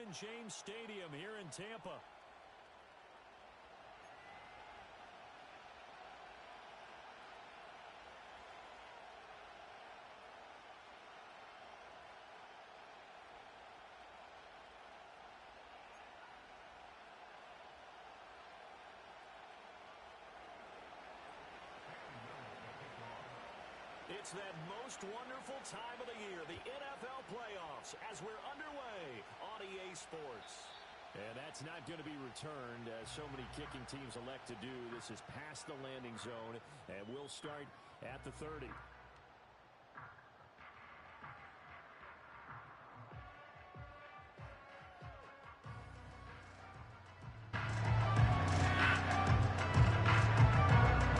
Raymond James Stadium here in Tampa. It's that most wonderful time of the year, the NFL playoffs, as we're underway on EA Sports. And that's not going to be returned, as so many kicking teams elect to do. This is past the landing zone, and we'll start at the 30.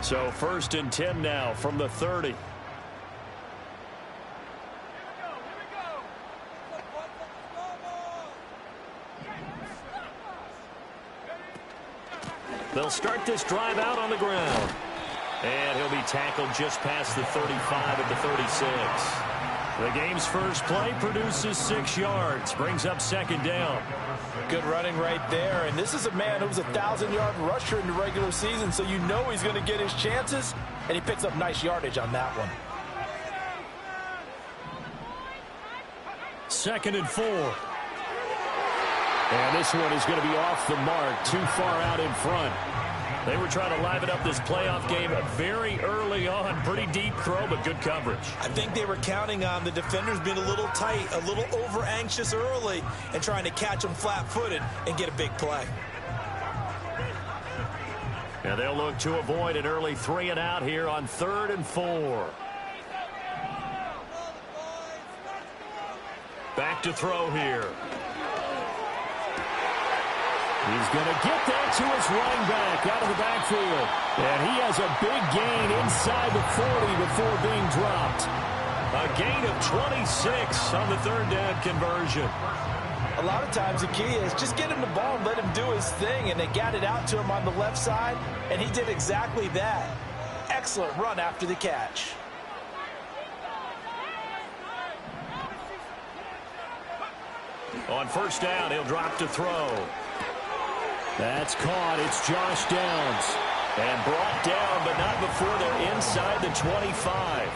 So 1st and 10 now from the 30. They'll start this drive out on the ground. And he'll be tackled just past the 35 at the 36. The game's first play produces 6 yards. Brings up 2nd down. Good running right there. And this is a man who was a 1,000-yard rusher in the regular season, so you know he's going to get his chances. And he picks up nice yardage on that one. 2nd and 4. And this one is going to be off the mark, too far out in front. They were trying to liven up this playoff game very early on. Pretty deep throw, but good coverage. I think they were counting on the defenders being a little tight, a little over-anxious early, and trying to catch them flat-footed and get a big play. And they'll look to avoid an early 3 and out here on 3rd and 4. Back to throw here. He's going to get that to his running back out of the backfield. And he has a big gain inside the 40 before being dropped. A gain of 26 on the 3rd down conversion. A lot of times the key is just get him the ball and let him do his thing. And they got it out to him on the left side, and he did exactly that. Excellent run after the catch. On 1st down, he'll drop to throw. That's caught. It's Josh Downs. And brought down, but not before they're inside the 25.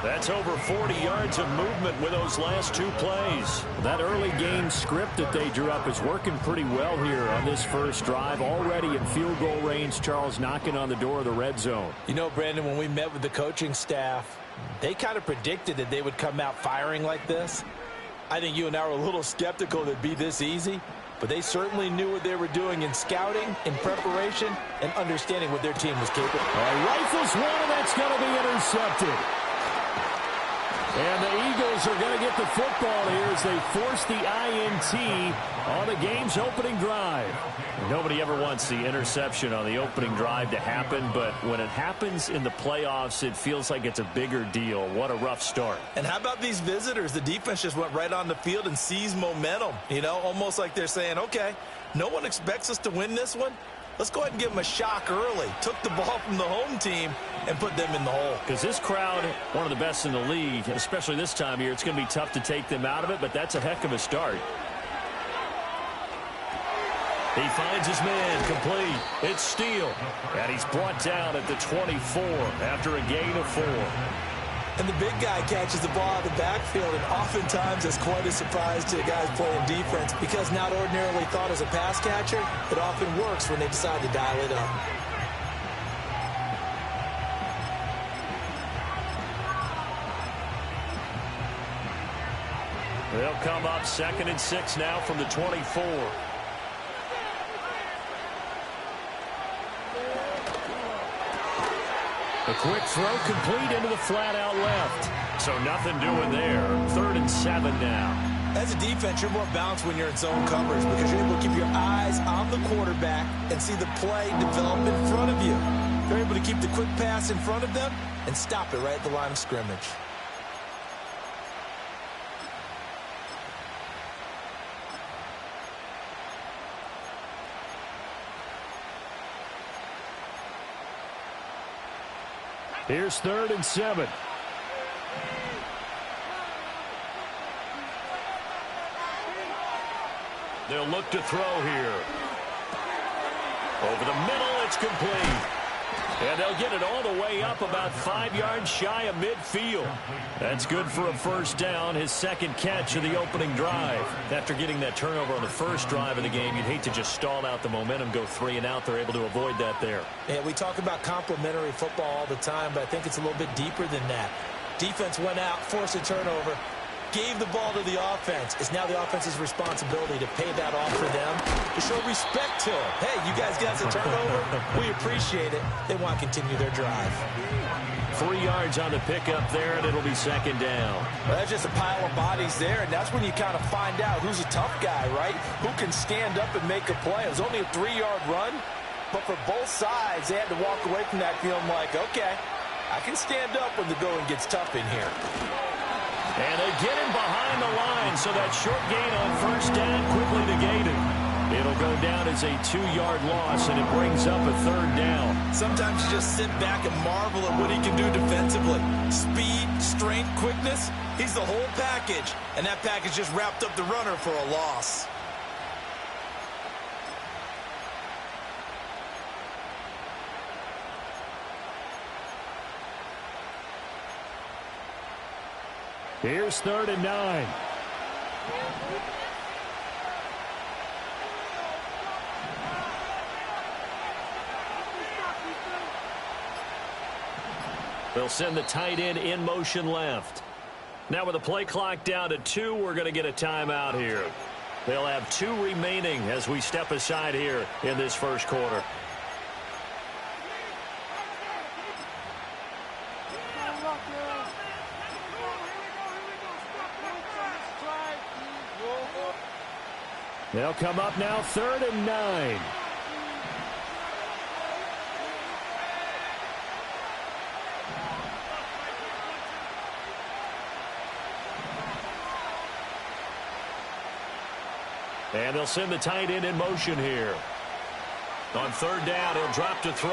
That's over 40 yards of movement with those last 2 plays. That early game script that they drew up is working pretty well here on this first drive. Already in field goal range, Charles knocking on the door of the red zone. You know, Brandon, when we met with the coaching staff, they kind of predicted that they would come out firing like this. I think you and I were a little skeptical that it'd be this easy. But they certainly knew what they were doing in scouting, in preparation, and understanding what their team was capable of. Rifles one, and that's going to be intercepted. And the Eagles are going to get the football here as they force the INT on the game's opening drive. Nobody ever wants the interception on the opening drive to happen, but when it happens in the playoffs, it feels like it's a bigger deal. What a rough start. And how about these visitors? The defense just went right on the field and seized momentum, you know, almost like they're saying, okay, no one expects us to win this one. Let's go ahead and give them a shock early. Took the ball from the home team and put them in the hole. Because this crowd, one of the best in the league, especially this time of year, it's going to be tough to take them out of it, but that's a heck of a start. He finds his man complete. It's Steele. And he's brought down at the 24 after a gain of 4. And the big guy catches the ball out of the backfield, and oftentimes it's quite a surprise to the guys playing defense because not ordinarily thought as a pass catcher, it often works when they decide to dial it up. They'll come up 2nd and 6 now from the 24. A quick throw complete into the flat out left. So nothing doing there. 3rd and 7 now. As a defense, you're more balanced when you're in zone coverage because you're able to keep your eyes on the quarterback and see the play develop in front of you. You're able to keep the quick pass in front of them and stop it right at the line of scrimmage. Here's 3rd and 7. They'll look to throw here. Over the middle, it's complete. And they'll get it all the way up about 5 yards shy of midfield. That's good for a first down, his second catch of the opening drive. After getting that turnover on the first drive of the game, you'd hate to just stall out the momentum, go 3 and out. They're able to avoid that there. Yeah, we talk about complementary football all the time, but I think it's a little bit deeper than that. Defense went out, forced a turnover, gave the ball to the offense. It's now the offense's responsibility to pay that off for them, to show respect to them. Hey, you guys got a turnover? We appreciate it. They want to continue their drive. 3 yards on the pickup there, and it'll be second down. Well, that's just a pile of bodies there, and that's when you kind of find out who's a tough guy, right? Who can stand up and make a play. It was only a 3-yard run, but for both sides, they had to walk away from that feeling like, okay, I can stand up when the going gets tough in here. And they get him behind the line, so that short gain on first down quickly negated. It'll go down as a 2-yard loss, and it brings up a third down. Sometimes you just sit back and marvel at what he can do defensively. Speed, strength, quickness, he's the whole package. And that package just wrapped up the runner for a loss. Here's 3rd and 9. They'll send the tight end in motion left. Now with the play clock down to 2, we're going to get a timeout here. They'll have 2 remaining as we step aside here in this first quarter. They'll come up now, 3rd and 9. And they'll send the tight end in motion here. On 3rd down, he'll drop to throw.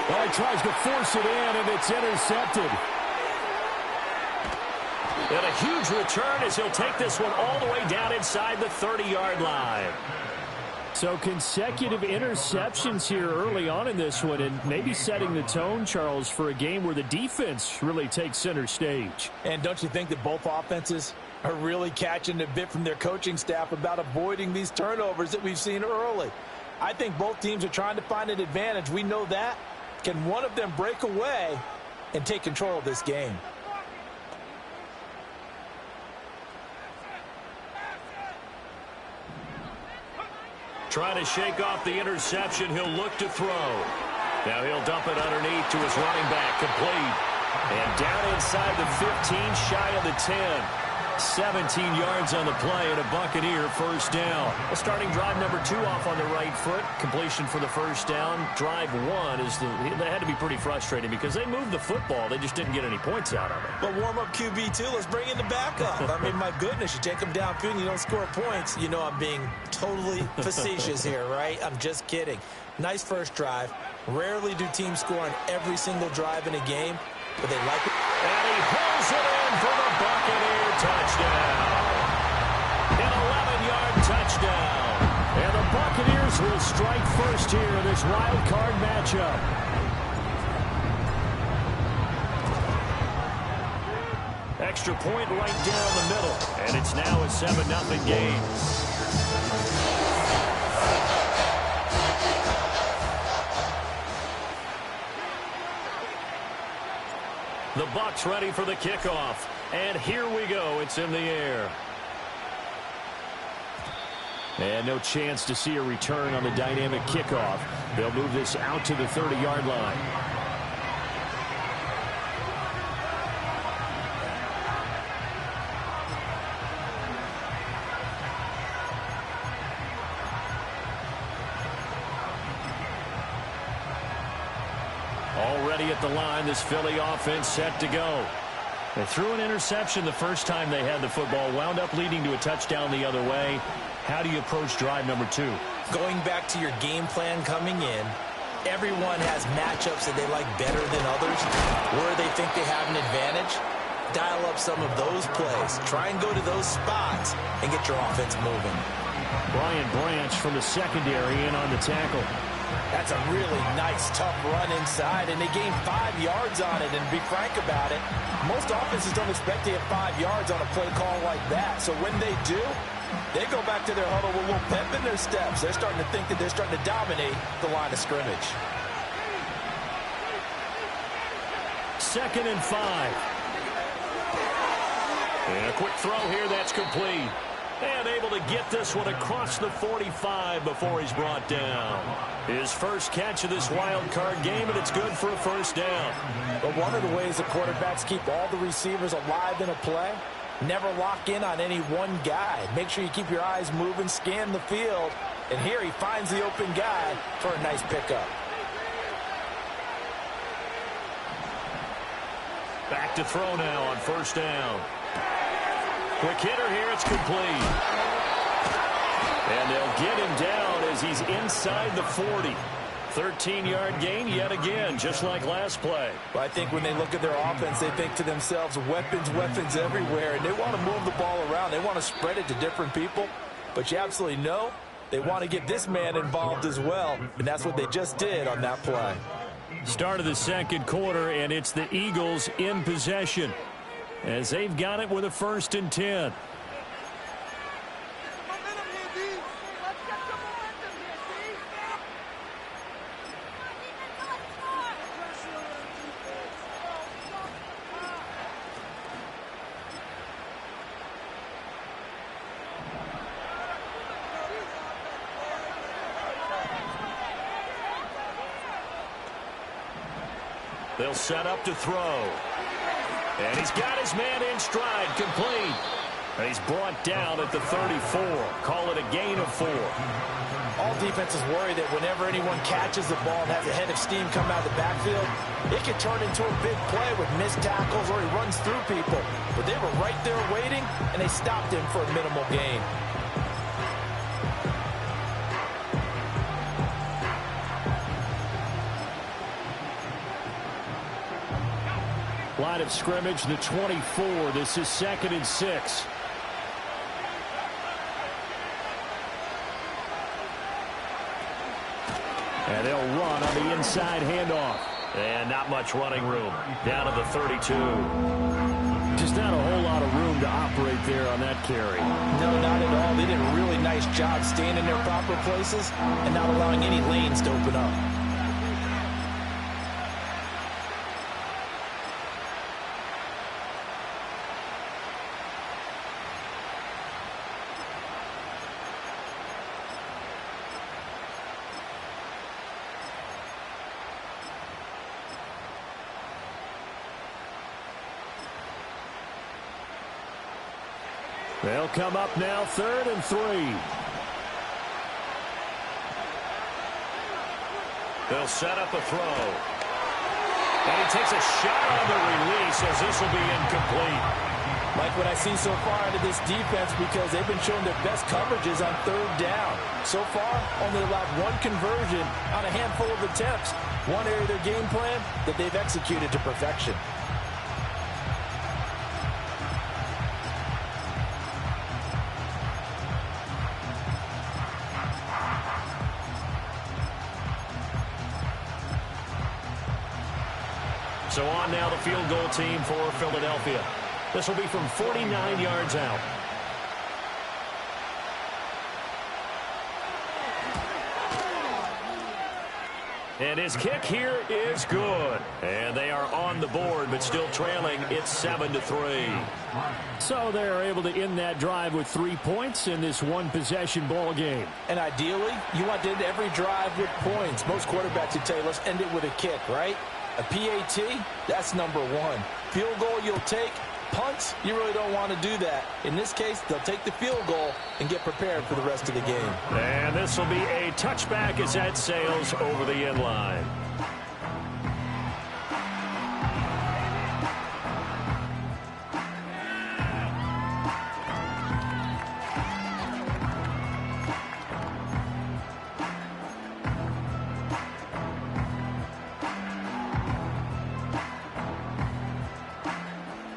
Well, he tries to force it in, and it's intercepted. And a huge return as he'll take this one all the way down inside the 30-yard line. So consecutive interceptions here early on in this one, and maybe setting the tone, Charles, for a game where the defense really takes center stage. And don't you think that both offenses are really catching a bit from their coaching staff about avoiding these turnovers that we've seen early? I think both teams are trying to find an advantage. We know that. Can one of them break away and take control of this game? Trying to shake off the interception. He'll look to throw. Now he'll dump it underneath to his running back. Complete. And down inside the 15, shy of the 10. 17 yards on the play and a Buccaneer first down. Well, starting drive number 2 off on the right foot. Completion for the first down. Drive 1 is they had to be pretty frustrating because they moved the football. They just didn't get any points out of it. But warm-up QB2, let's bring in the backup. I mean, my goodness, you take them downfield and you don't score points. You know I'm being totally facetious here, right? I'm just kidding. Nice first drive. Rarely do teams score on every single drive in a game, but they like it. And he pulls it in for the Buccaneer touchdown. An 11-yard touchdown. And the Buccaneers will strike first here in this wild card matchup. Extra point right down the middle. And it's now a 7-0 game. The Bucs ready for the kickoff. And here we go. It's in the air. And no chance to see a return on the dynamic kickoff. They'll move this out to the 30-yard line. Already at the line, this Philly offense set to go. They threw an interception the first time they had the football, wound up leading to a touchdown the other way. How do you approach drive number 2? Going back to your game plan coming in, everyone has matchups that they like better than others, where they think they have an advantage. Dial up some of those plays. Try and go to those spots and get your offense moving. Brian Branch from the secondary in on the tackle. That's a really nice, tough run inside, and they gained 5 yards on it. And to be frank about it, most offenses don't expect to get 5 yards on a play call like that. So when they do, they go back to their huddle with a little pep in their steps. They're starting to think that they're starting to dominate the line of scrimmage. 2nd and 5. And a quick throw here that's complete. And able to get this one across the 45 before he's brought down. His first catch of this wild card game, and it's good for a first down. But one of the ways the quarterbacks keep all the receivers alive in a play, never lock in on any one guy. Make sure you keep your eyes moving, scan the field. And here he finds the open guy for a nice pickup. Back to throw now on first down. Quick hitter here, it's complete. And they'll get him down as he's inside the 40. 13-yard gain yet again, just like last play. Well, I think when they look at their offense, they think to themselves, weapons, weapons everywhere, and they want to move the ball around. They want to spread it to different people, but you absolutely know they want to get this man involved as well, and that's what they just did on that play. Start of the second quarter, and it's the Eagles in possession as they've got it with a 1st and 10. They'll set up to throw. And he's got his man in stride, complete. And he's brought down at the 34. Call it a gain of 4. All defenses worry that whenever anyone catches the ball and has a head of steam come out of the backfield, it can turn into a big play with missed tackles or he runs through people. But they were right there waiting, and they stopped him for a minimal gain. Line of scrimmage, the 24. This is 2nd and 6. And they'll run on the inside handoff. And not much running room. Down to the 32. Just not a whole lot of room to operate there on that carry. No, not at all. They did a really nice job staying in their proper places and not allowing any lanes to open up. They'll come up now, 3rd and 3. They'll set up a throw. And he takes a shot on the release as this will be incomplete. Like what I've seen so far out of this defense, because they've been showing their best coverages on 3rd down. So far, only allowed 1 conversion on a handful of attempts. One area of their game plan that they've executed to perfection. So on now the field goal team for Philadelphia. This will be from 49 yards out. And his kick here is good. And they are on the board, but still trailing. It's 7-3. So they're able to end that drive with 3 points in this one-possession ball game. And ideally, you want to end every drive with points. Most quarterbacks would tell you, let's end it with a kick, right? A PAT, that's number 1. Field goal you'll take. Punts, you really don't want to do that. In this case, they'll take the field goal and get prepared for the rest of the game. And this will be a touchback as that sails over the end line.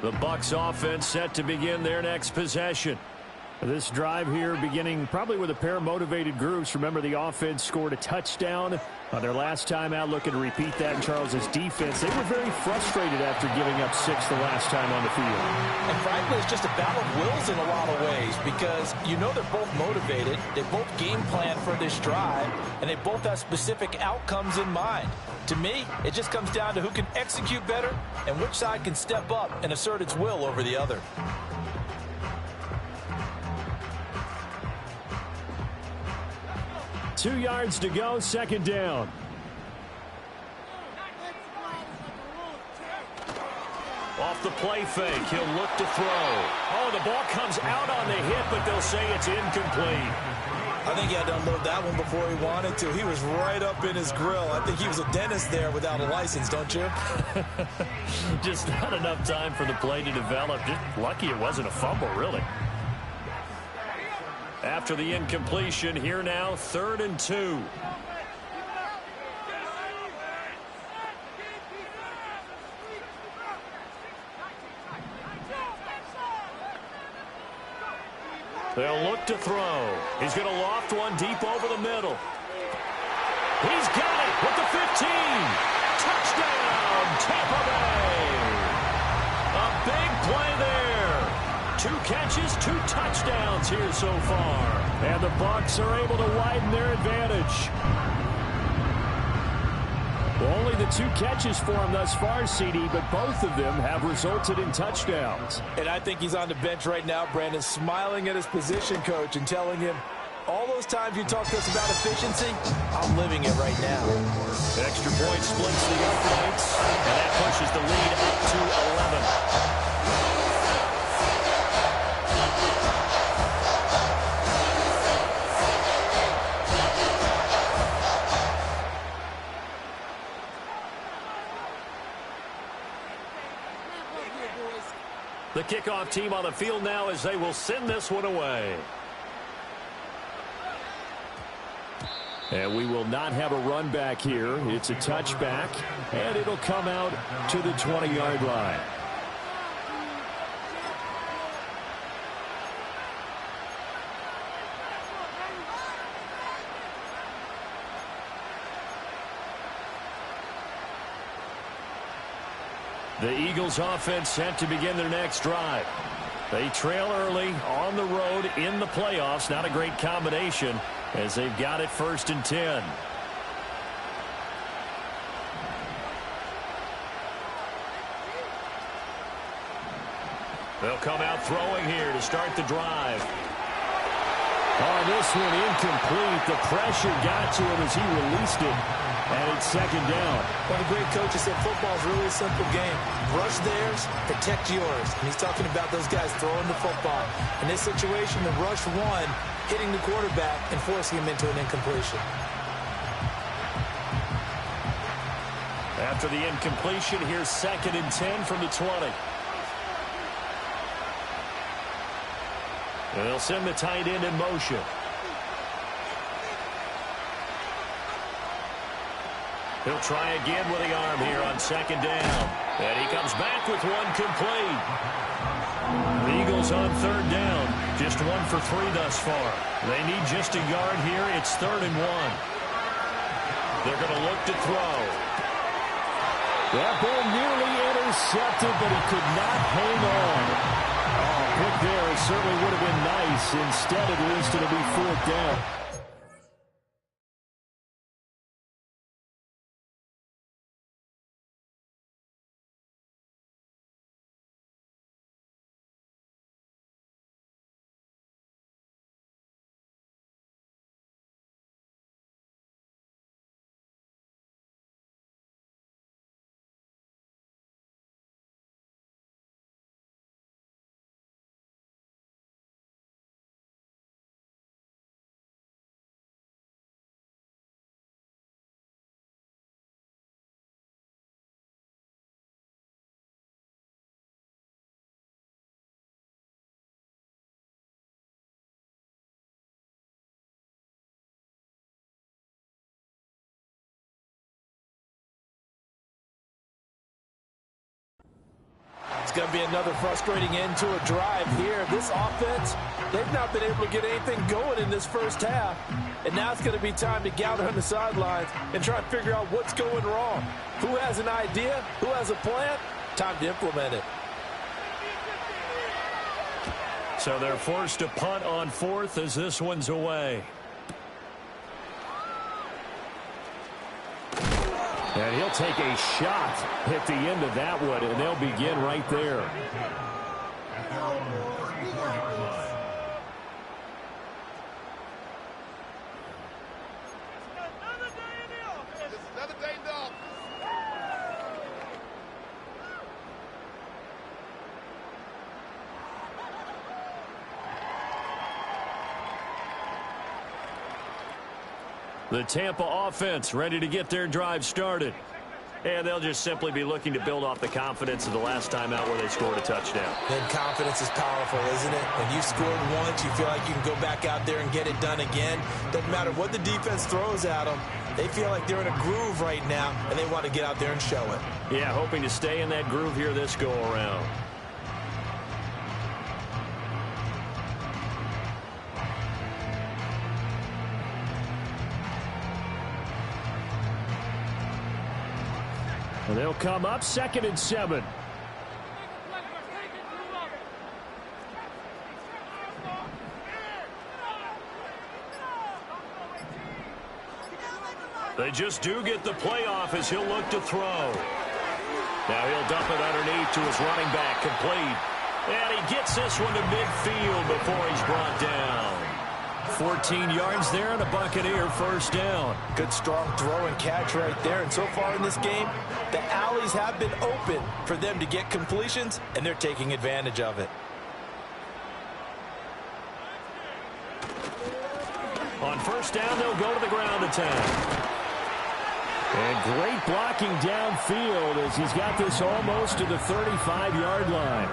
The Bucs offense set to begin their next possession. This drive here beginning probably with a pair of motivated groups. Remember, the offense scored a touchdown on their last time out, looking to repeat that in Charles's defense. They were very frustrated after giving up 6 the last time on the field. And frankly, it's just a battle of wills in a lot of ways because you know they're both motivated. They both game plan for this drive, and they both have specific outcomes in mind. To me, it just comes down to who can execute better and which side can step up and assert its will over the other. 2 yards to go, second down. Off the play fake, he'll look to throw. Oh, the ball comes out on the hit, but they'll say it's incomplete. I think he had to unload that one before he wanted to. He was right up in his grill. I think he was a dentist there without a license, don't you? Just not enough time for the play to develop. Just lucky it wasn't a fumble, really. After the incompletion, here now, 3rd and 2. They'll look to throw. He's going to loft one deep over the middle. He's got it with the 15. Touchdown, Tampa Bay. A big play there. 2 catches, 2 touchdowns here so far. And the Bucs are able to widen their advantage. Well, only the 2 catches for him thus far, CD, but both of them have resulted in touchdowns. And I think he's on the bench right now, Brandon, smiling at his position coach and telling him, all those times you talked to us about efficiency, I'm living it right now. Extra point splits the uprights, and that pushes the lead up to 11. The kickoff team on the field now as they will send this one away. And we will not have a run back here. It's a touchback, and it'll come out to the 20-yard line. The Eagles offense set to begin their next drive. They trail early on the road in the playoffs. Not a great combination as they've got it 1st and 10. They'll come out throwing here to start the drive. Oh, this one incomplete. The pressure got to him as he released it. And it's 2nd down. One of the great coaches said football is really a simple game. Rush theirs, protect yours. And he's talking about those guys throwing the football. In this situation, the rush one, hitting the quarterback and forcing him into an incompletion. After the incompletion, here's 2nd and 10 from the 20. And they'll send the tight end in motion. He'll try again with the arm here on 2nd down. And he comes back with one complete. The Eagles on 3rd down. Just 1 for 3 thus far. They need just a yard here. It's 3rd and 1. They're going to look to throw. That ball nearly intercepted, but he could not hang on. Oh, pick there certainly would have been nice. Instead, at least it'll be 4th down. going to be another frustrating end to a drive here. This offense, they've not been able to get anything going in this first half. And now it's going to be time to gather on the sidelines and try to figure out what's going wrong. Who has an idea? Who has a plan? Time to implement it. So they're forced to punt on fourth as this one's away. And he'll take a shot at the end of that one, and they'll begin right there. The Tampa offense ready to get their drive started. And they'll just simply be looking to build off the confidence of the last time out where they scored a touchdown. And confidence is powerful, isn't it? When you scored once, you feel like you can go back out there and get it done again. Doesn't matter what the defense throws at them. They feel like they're in a groove right now, and they want to get out there and show it. Yeah, hoping to stay in that groove here this go-around. And they'll come up 2nd and 7. They just do get the playoff as he'll look to throw. Now he'll dump it underneath to his running back, complete. And he gets this one to midfield before he's brought down. 14 yards there and a Buccaneer first down. Good strong throw and catch right there. And so far in this game, the alleys have been open for them to get completions, and they're taking advantage of it. On first down, they'll go to the ground attack. And great blocking downfield as he's got this almost to the 35-yard line.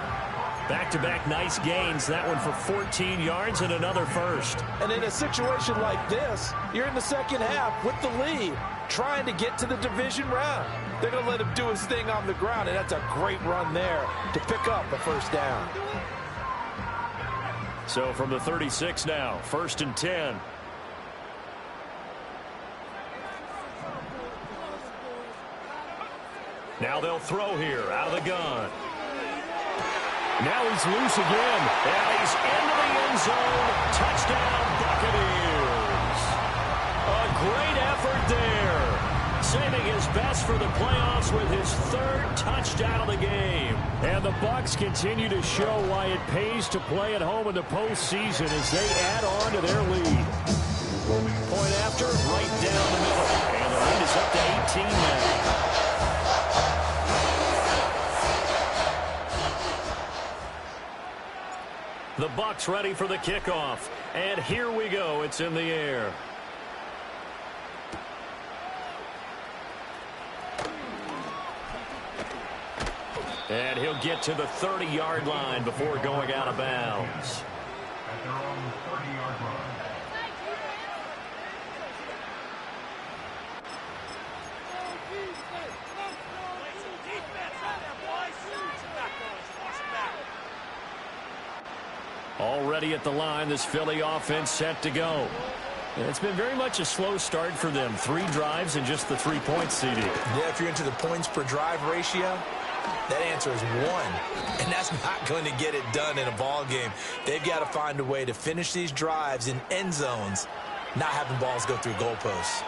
Back-to-back nice gains. That one for 14 yards and another first. And in a situation like this, you're in the second half with the lead, trying to get to the division round. They're going to let him do his thing on the ground, and that's a great run there to pick up a first down. So from the 36 now, 1st and 10. Now they'll throw here out of the gun. Now he's loose again. And he's into the end zone. Touchdown, Buccaneers. A great effort there. Saving his best for the playoffs with his 3rd touchdown of the game. And the Bucs continue to show why it pays to play at home in the postseason as they add on to their lead. Point after, right down the middle. And the lead is up to 18 now. The Bucs ready for the kickoff. And here we go. It's in the air. And he'll get to the 30-yard line before going out of bounds. At their own 30-yard line. Already at the line, this Philly offense set to go. And it's been very much a slow start for them. 3 drives and just the 3 points, CD. Yeah, if you're into the points per drive ratio, that answer is 1. And that's not going to get it done in a ball game. They've got to find a way to finish these drives in end zones, not having balls go through goalposts.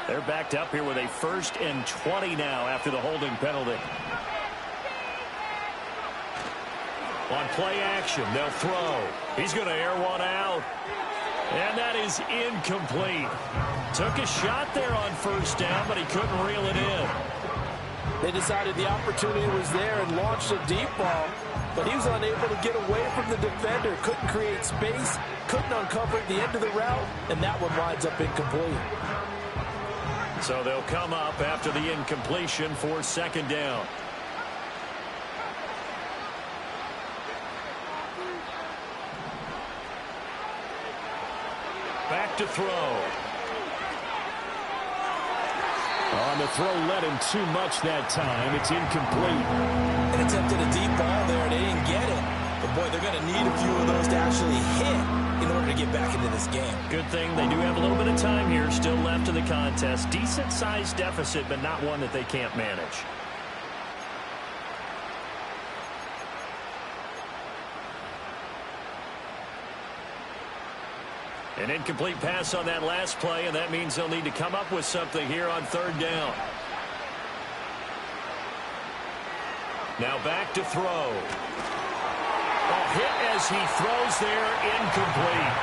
They're backed up here with a 1st and 20 now after the holding penalty. On play action, they'll throw. He's going to air one out. And that is incomplete. Took a shot there on 1st down, but he couldn't reel it in. They decided the opportunity was there and launched a deep ball, but he was unable to get away from the defender. Couldn't create space, couldn't uncover the end of the route, and that one winds up incomplete. So they'll come up after the incompletion for 2nd down. Back to throw. On the throw, led him too much that time. It's incomplete. And attempted a deep ball there. They didn't get it. But, boy, they're going to need a few of those to actually hit in order to get back into this game. Good thing they do have a little bit of time here still left in the contest. Decent-sized deficit, but not one that they can't manage. An incomplete pass on that last play, and that means they'll need to come up with something here on third down. Now back to throw. Hit as he throws there, incomplete.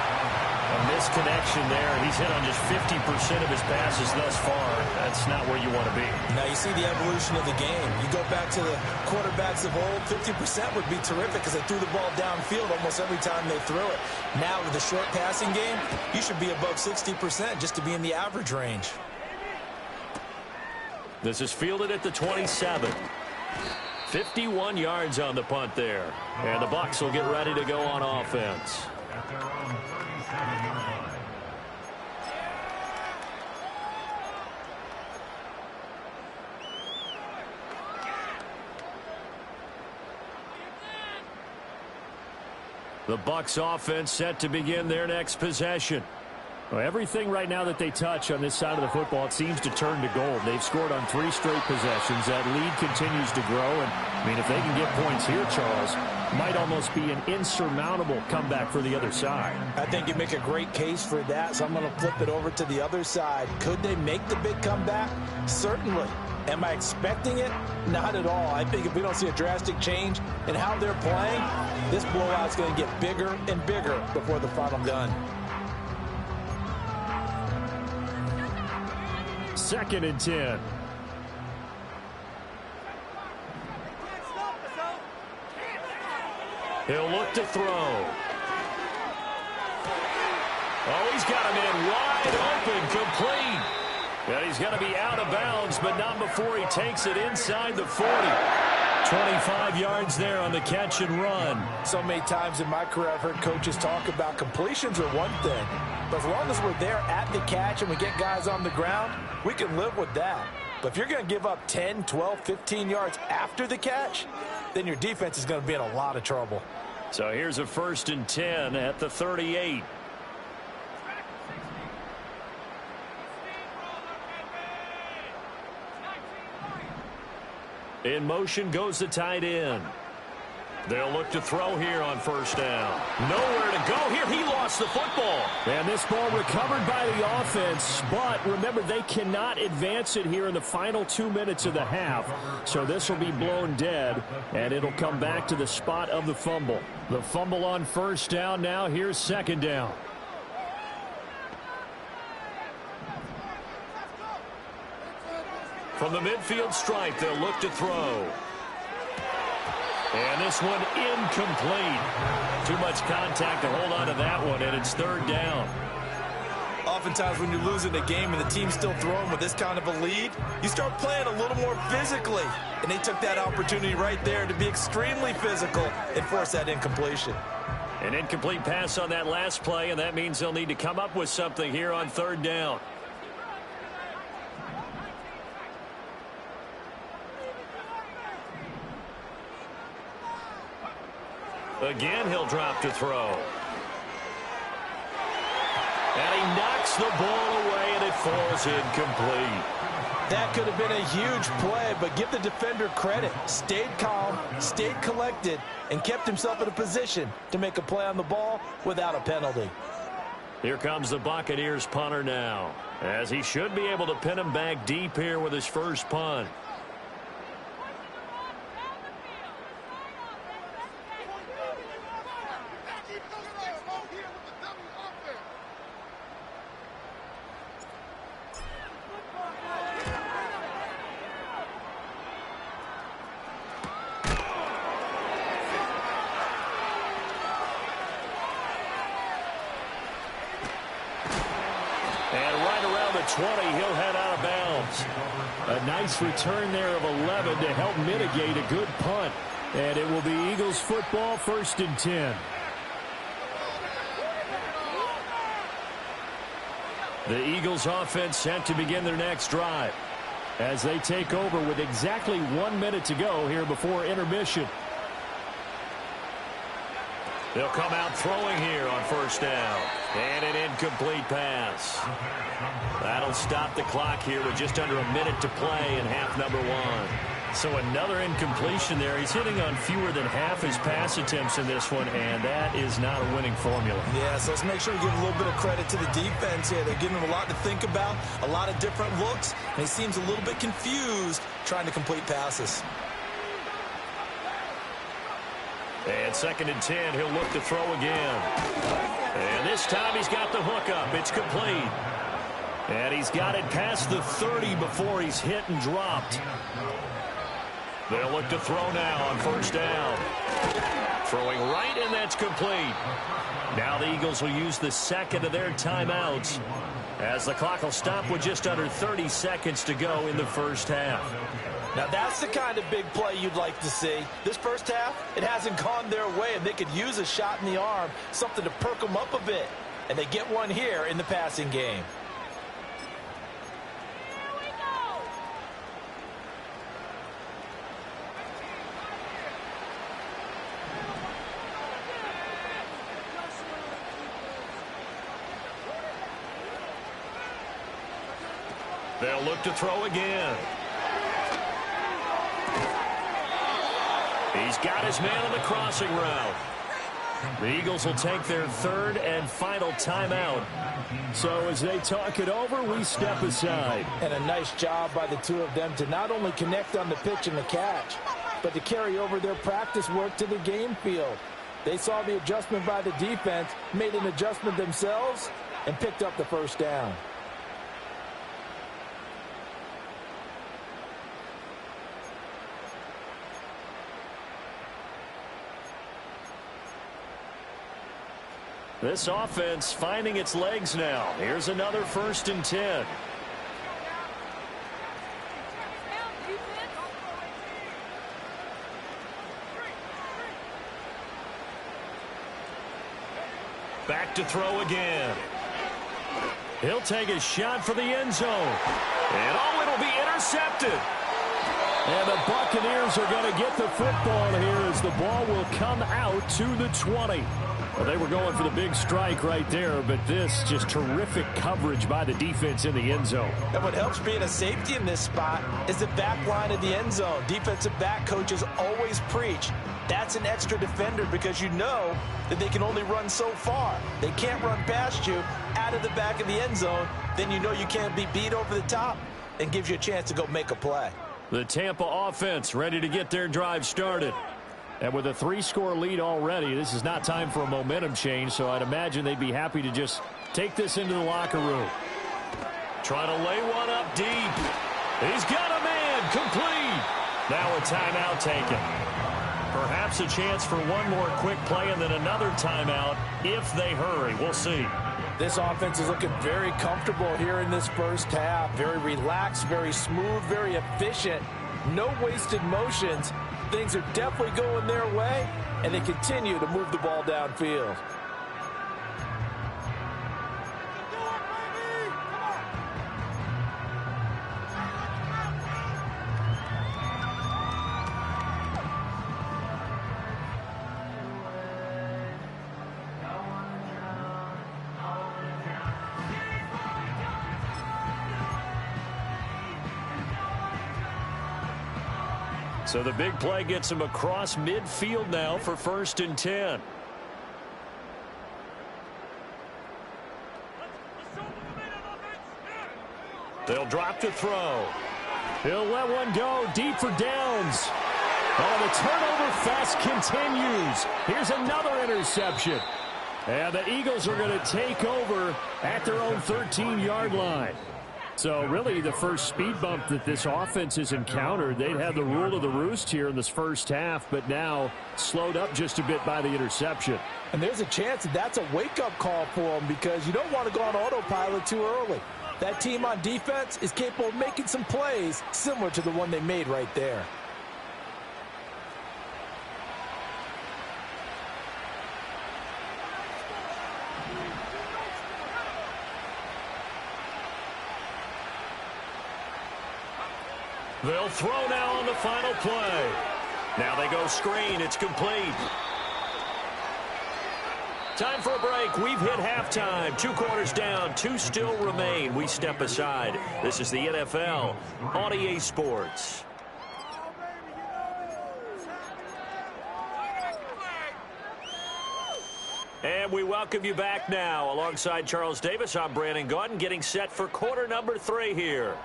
A misconnection there. He's hit on just 50% of his passes thus far. That's not where you want to be. Now you see the evolution of the game. You go back to the quarterbacks of old, 50% would be terrific because they threw the ball downfield almost every time they threw it. Now with the short passing game, you should be above 60% just to be in the average range. This is fielded at the 27. 51 yards on the punt there. And the Bucs will get ready to go on offense. At their own 37-yard line. The Bucs offense set to begin their next possession. Well, everything right now that they touch on this side of the football, it seems to turn to gold. They've scored on 3 straight possessions. That lead continues to grow. And, I mean, if they can get points here, Charles, might almost be an insurmountable comeback for the other side. I think you make a great case for that, so I'm going to flip it over to the other side. Could they make the big comeback? Certainly. Am I expecting it? Not at all. I think if we don't see a drastic change in how they're playing, this blowout's going to get bigger and bigger before the final gun. 2nd and 10. He'll look to throw. Oh, he's got him in wide open, complete. And he's going to be out of bounds, but not before he takes it inside the 40. 25 yards there on the catch and run. So many times in my career I've heard coaches talk about completions are one thing. But as long as we're there at the catch and we get guys on the ground, we can live with that. But if you're going to give up 10, 12, 15 yards after the catch, then your defense is going to be in a lot of trouble. So here's a 1st and 10 at the 38. In motion goes the tight end. They'll look to throw here on 1st down. Nowhere to go here. He lost the football. And this ball recovered by the offense. But remember, they cannot advance it here in the final 2 minutes of the half. So this will be blown dead, and it'll come back to the spot of the fumble. The fumble on 1st down now. Here's 2nd down. From the midfield stripe, they'll look to throw. And this one incomplete. Too much contact to hold on to that one, and it's 3rd down. Oftentimes when you're losing a game and the team's still throwing with this kind of a lead, you start playing a little more physically. And they took that opportunity right there to be extremely physical and force that incompletion. An incomplete pass on that last play, and that means they'll need to come up with something here on 3rd down. Again, he'll drop to throw. And he knocks the ball away, and it falls incomplete. That could have been a huge play, but give the defender credit. Stayed calm, stayed collected, and kept himself in a position to make a play on the ball without a penalty. Here comes the Buccaneers punter now, as he should be able to pin him back deep here with his first punt. And right around the 20, he'll head out of bounds. A nice return there of 11 to help mitigate a good punt. And it will be Eagles football, 1st and 10. The Eagles offense set to begin their next drive. as they take over with exactly 1 minute to go here before intermission. They'll come out throwing here on first down. And an incomplete pass. That'll stop the clock here with just under a minute to play in half number one. So another incompletion there. He's hitting on fewer than half his pass attempts in this one, and that is not a winning formula. Yeah, so let's make sure we give a little bit of credit to the defense here. They're giving him a lot to think about, a lot of different looks, and he seems a little bit confused trying to complete passes. And 2nd and 10, he'll look to throw again. And this time he's got the hook up. It's complete. And he's got it past the 30 before he's hit and dropped. They'll look to throw now on first down. Throwing right, and that's complete. Now the Eagles will use the second of their timeouts as the clock will stop with just under 30 seconds to go in the first half. Now that's the kind of big play you'd like to see. This first half, it hasn't gone their way, and they could use a shot in the arm, something to perk them up a bit. And they get one here in the passing game. They'll look to throw again. He's got his man on the crossing route. The Eagles will take their third and final timeout. So as they talk it over, we step aside. And a nice job by the two of them to not only connect on the pitch and the catch, but to carry over their practice work to the game field. They saw the adjustment by the defense, made an adjustment themselves, and picked up the first down. This offense finding its legs now. Here's another 1st and 10. Back to throw again. He'll take a shot for the end zone. And oh, it'll be intercepted. And the Buccaneers are going to get the football here as the ball will come out to the 20. Well, they were going for the big strike right there, but this just terrific coverage by the defense in the end zone. And what helps being a safety in this spot is the back line of the end zone. Defensive back coaches always preach. That's an extra defender because you know that they can only run so far. They can't run past you out of the back of the end zone. Then you know you can't be beat over the top and gives you a chance to go make a play. The Tampa offense ready to get their drive started. And with a 3-score lead already, this is not time for a momentum change, so I'd imagine they'd be happy to just take this into the locker room. Trying to lay one up deep. He's got a man complete. Now a timeout taken. Perhaps a chance for one more quick play and then another timeout if they hurry. We'll see. This offense is looking very comfortable here in this first half. Very relaxed, very smooth, very efficient. No wasted motions. Things are definitely going their way, and they continue to move the ball downfield. So the big play gets him across midfield now for 1st and 10. They'll drop to throw. He'll let one go deep for Downs. Oh, the turnover fest continues. Here's another interception. And the Eagles are going to take over at their own 13-yard line. So really the first speed bump that this offense has encountered. They'd had the rule of the roost here in this first half, but now slowed up just a bit by the interception. And there's a chance that that's a wake-up call for them because you don't want to go on autopilot too early. That team on defense is capable of making some plays similar to the one they made right there. They'll throw now on the final play. Now they go screen. It's complete. Time for a break. We've hit halftime. 2 quarters down. 2 still remain. We step aside. This is the NFL on EA Sports. And we welcome you back now. Alongside Charles Davis, I'm Brandon Gaudin, getting set for quarter number 3 here.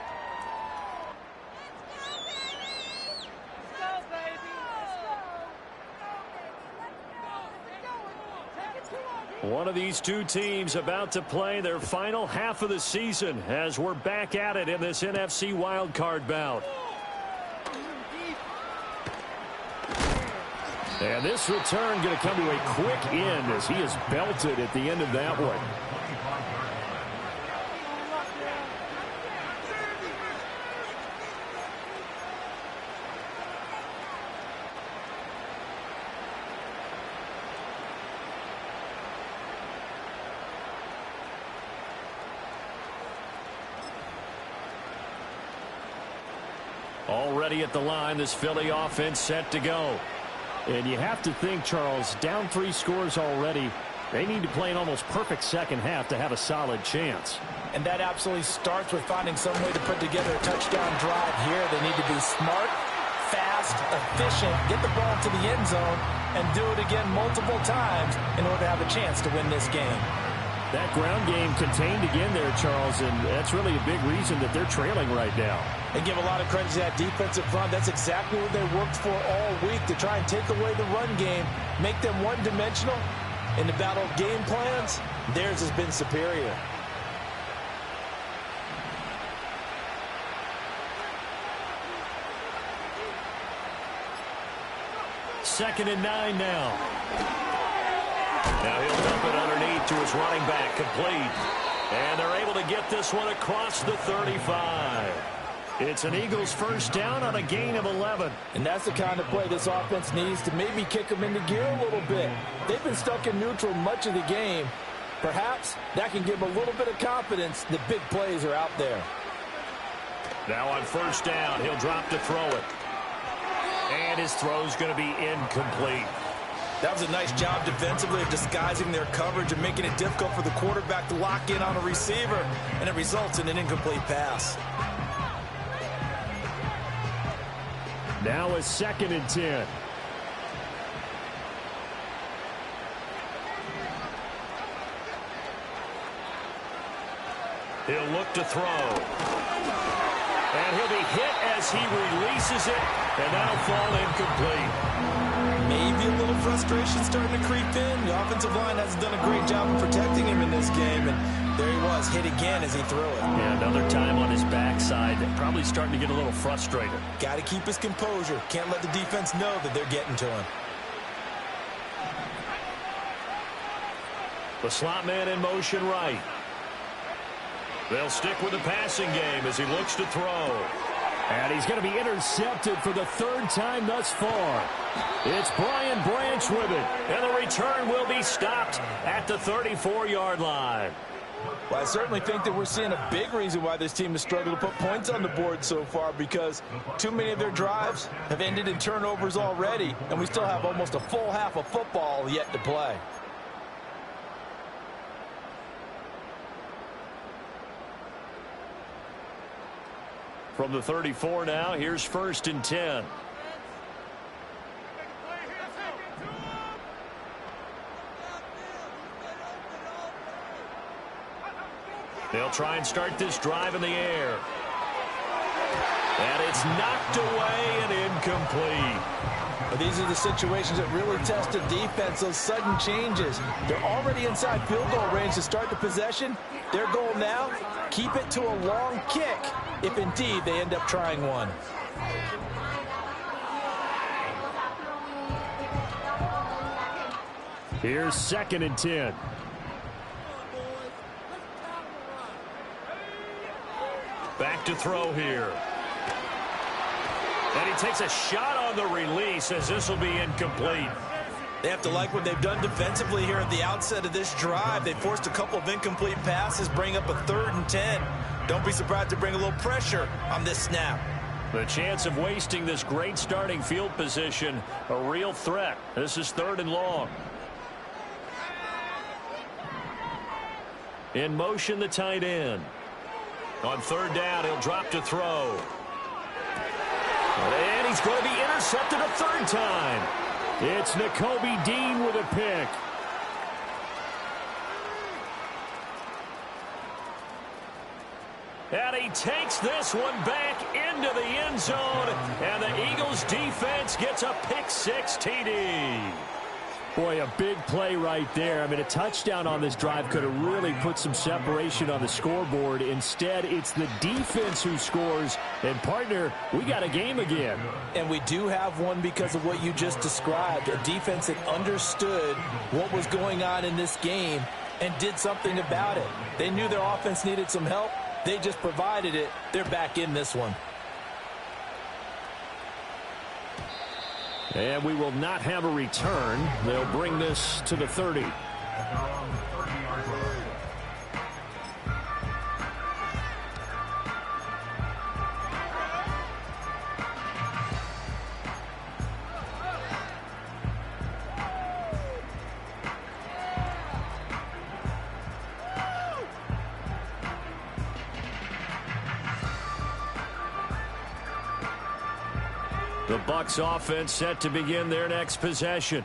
One of these two teams about to play their final half of the season as we're back at it in this NFC wildcard bout. And this return going to come to a quick end as he is belted at the end of that one. Already at the line, this Philly offense set to go. And you have to think, Charles, down 3 scores already. They need to play an almost perfect second half to have a solid chance. And that absolutely starts with finding some way to put together a touchdown drive here. They need to be smart, fast, efficient, get the ball to the end zone, and do it again multiple times in order to have a chance to win this game. That ground game contained again there, Charles, and that's really a big reason that they're trailing right now. They give a lot of credit to that defensive front. That's exactly what they worked for all week, to try and take away the run game, make them one-dimensional. In the battle of game plans, theirs has been superior. Second and 9 now. Now he'll dump it underneath to his running back, complete. And they're able to get this one across the 35. It's an Eagles first down on a gain of 11. And that's the kind of play this offense needs to maybe kick them into gear a little bit. They've been stuck in neutral much of the game. Perhaps that can give them a little bit of confidence that big plays are out there. Now on first down, he'll drop to throw it. And his throw's going to be incomplete. That was a nice job defensively of disguising their coverage and making it difficult for the quarterback to lock in on a receiver. And it results in an incomplete pass. Now a 2nd and 10. He'll look to throw. And he'll be hit as he releases it. And that'll fall incomplete. Maybe a little frustration starting to creep in. The offensive line hasn't done a great job of protecting him in this game. And there he was, hit again as he threw it. Yeah, another time on his backside. Probably starting to get a little frustrated. Got to keep his composure. Can't let the defense know that they're getting to him. The slot man in motion right. They'll stick with the passing game as he looks to throw. And he's going to be intercepted for the 3rd time thus far. It's Brian Branch with it. And the return will be stopped at the 34-yard line. Well, I certainly think that we're seeing a big reason why this team has struggled to put points on the board so far, because too many of their drives have ended in turnovers already, and we still have almost a full half of football yet to play. From the 34 now, here's 1st and 10. They'll try and start this drive in the air. And it's knocked away and incomplete. But these are the situations that really test a defense, those sudden changes. They're already inside field goal range to start the possession. Their goal now, keep it to a long kick, if indeed they end up trying one. Here's 2nd and 10. Back to throw here. And he takes a shot on the release as this will be incomplete. They have to like what they've done defensively here at the outset of this drive. They forced a couple of incomplete passes, bring up a 3rd and 10. Don't be surprised to bring a little pressure on this snap. The chance of wasting this great starting field position, a real threat. This is 3rd and long. In motion, the tight end. On 3rd down, he'll drop to throw. And he's going to be intercepted a 3rd time. It's Nakobe Dean with a pick. And he takes this one back into the end zone. And the Eagles defense gets a pick-6 TD. Boy, a big play right there. I mean, a touchdown on this drive could have really put some separation on the scoreboard. Instead, it's the defense who scores. And, partner, we got a game again. And we do have one because of what you just described. A defense that understood what was going on in this game and did something about it. They knew their offense needed some help. They just provided it. They're back in this one. And we will not have a return. They'll bring this to the 30. The Bucs offense set to begin their next possession.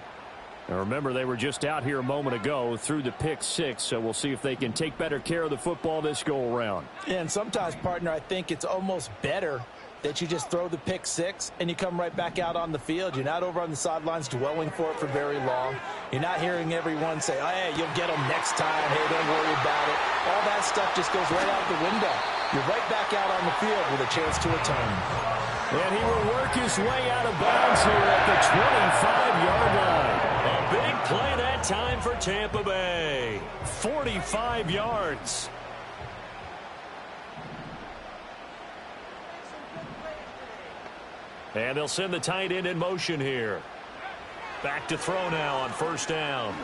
Now remember, they were just out here a moment ago through the pick-6, so we'll see if they can take better care of the football this go-around. And sometimes, partner, I think it's almost better that you just throw the pick-6 and you come right back out on the field. You're not over on the sidelines dwelling for it for very long. You're not hearing everyone say, oh, hey, you'll get them next time. Hey, don't worry about it. All that stuff just goes right out the window. You're right back out on the field with a chance to atone. And he will work his way out of bounds here at the 25-yard line. A big play that time for Tampa Bay. 45 yards. And they'll send the tight end in motion here. Back to throw now on 1st down.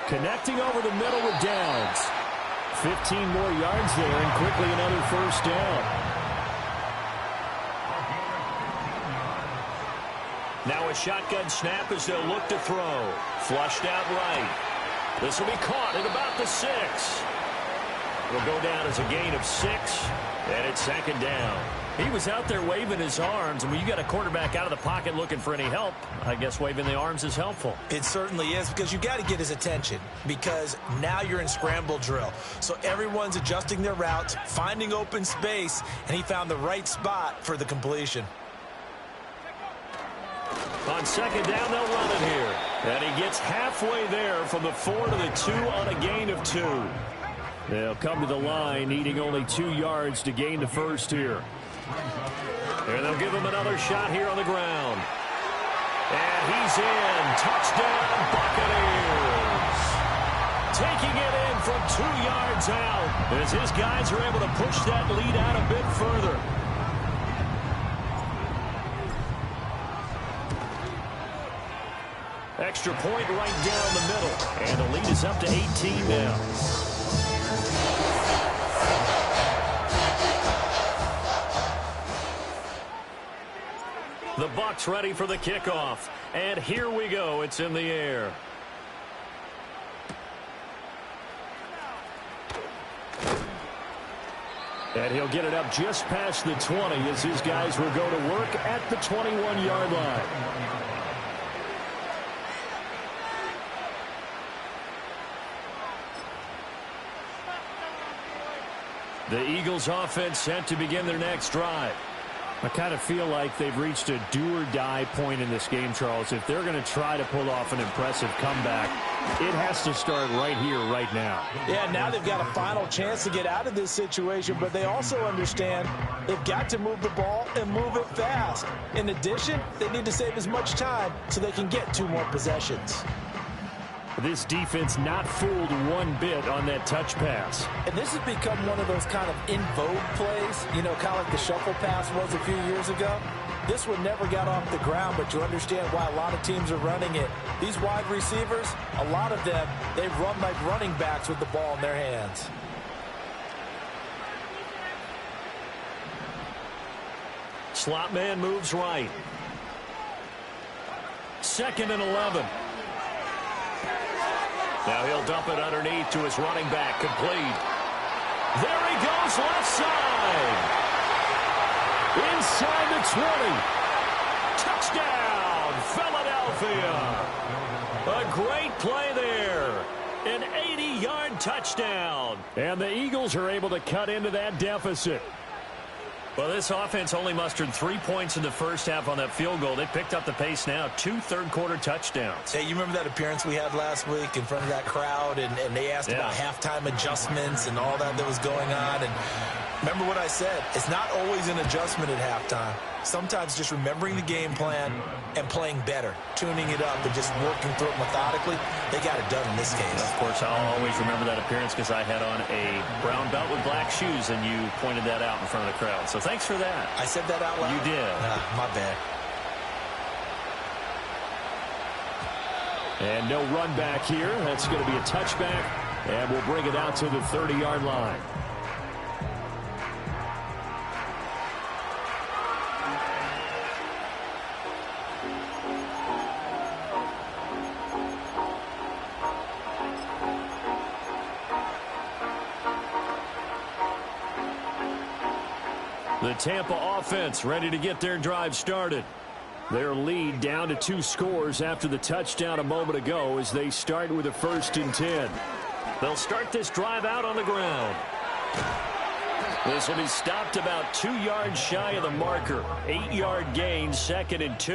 Connecting over the middle with Downs. 15 more yards there and quickly another 1st down. Now a shotgun snap as they'll look to throw. Flushed out right. This will be caught at about the 6. It'll go down as a gain of 6, and it's 2nd down. He was out there waving his arms, and when you got a quarterback out of the pocket looking for any help, I guess waving the arms is helpful. It certainly is, because you got to get his attention, because now you're in scramble drill. So everyone's adjusting their routes, finding open space, and he found the right spot for the completion. On 2nd down, they'll run it here. And he gets halfway there from the 4 to the 2 on a gain of 2. They'll come to the line, needing only 2 yards to gain the 1st here. And they'll give him another shot here on the ground. And he's in. Touchdown, Buccaneers. Taking it in from 2 yards out as his guys are able to push that lead out a bit further. Extra point right down the middle. And the lead is up to 18 now. The Bucs ready for the kickoff. And here we go. It's in the air. And he'll get it up just past the 20 as his guys will go to work at the 21-yard line. The Eagles offense set to begin their next drive. I kind of feel like they've reached a do-or-die point in this game, Charles. If they're going to try to pull off an impressive comeback, it has to start right here, right now. Yeah, now they've got a final chance to get out of this situation, but they also understand they've got to move the ball and move it fast. In addition, they need to save as much time so they can get 2 more possessions. This defense not fooled one bit on that touch pass. And this has become one of those kind of in vogue plays, you know, kind of like the shuffle pass was a few years ago. This one never got off the ground, but you understand why a lot of teams are running it. These wide receivers, a lot of them, they run like running backs with the ball in their hands. Slot man moves right. 2nd and 11. Now he'll dump it underneath to his running back. Complete. There he goes, left side. Inside the 20. Touchdown, Philadelphia. A great play there. An 80-yard touchdown. And the Eagles are able to cut into that deficit. Well, this offense only mustered 3 points in the first half on that field goal. They picked up the pace now. 2 third-quarter touchdowns. Hey, you remember that appearance we had last week in front of that crowd, and they asked about halftime adjustments and all that was going on. And remember what I said. It's not always an adjustment at halftime. Sometimes just remembering the game plan and playing better, tuning it up and just working through it methodically. They got it done in this case. Of course, I'll always remember that appearance because I had on a brown belt with black shoes, and you pointed that out in front of the crowd. So thanks for that. I said that out loud? You did. My bad. And no run back here. That's going to be a touchback, and we'll bring it out to the 30-yard line. The Tampa offense ready to get their drive started. Their lead down to 2 scores after the touchdown a moment ago as they start with a 1st and 10. They'll start this drive out on the ground. This will be stopped about 2 yards shy of the marker. 8-yard gain, 2nd and 2.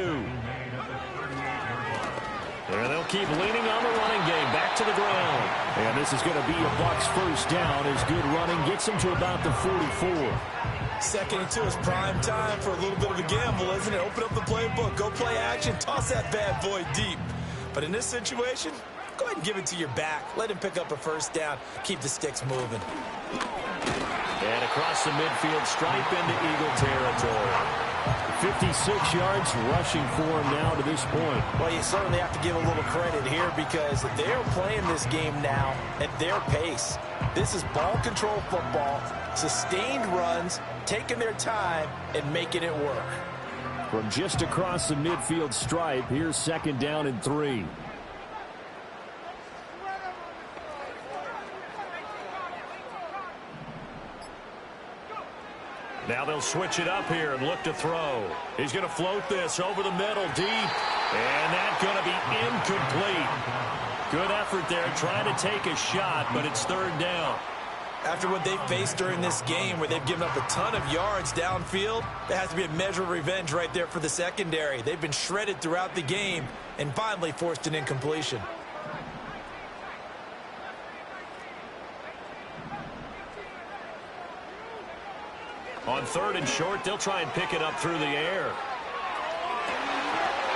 And they'll keep leaning on the running game. Back to the ground. And this is going to be a Bucs 1st down as good running gets them to about the 44. 2nd and 2 is prime time for a little bit of a gamble, isn't it? Open up the playbook, go play action, toss that bad boy deep. But in this situation, go ahead and give it to your back. Let him pick up a 1st down. Keep the sticks moving. And across the midfield stripe into Eagle territory. 56 yards rushing for him now to this point. Well, you certainly have to give a little credit here because they're playing this game now at their pace. This is ball control football, sustained runs, taking their time and making it work. From just across the midfield stripe, here's 2nd down and 3. Now they'll switch it up here and look to throw. He's going to float this over the middle deep. And that's going to be incomplete. Good effort there trying to take a shot, but it's 3rd down. After what they faced during this game where they've given up a ton of yards downfield, there has to be a measure of revenge right there for the secondary. They've been shredded throughout the game and finally forced an incompletion. On 3rd and short, they'll try and pick it up through the air.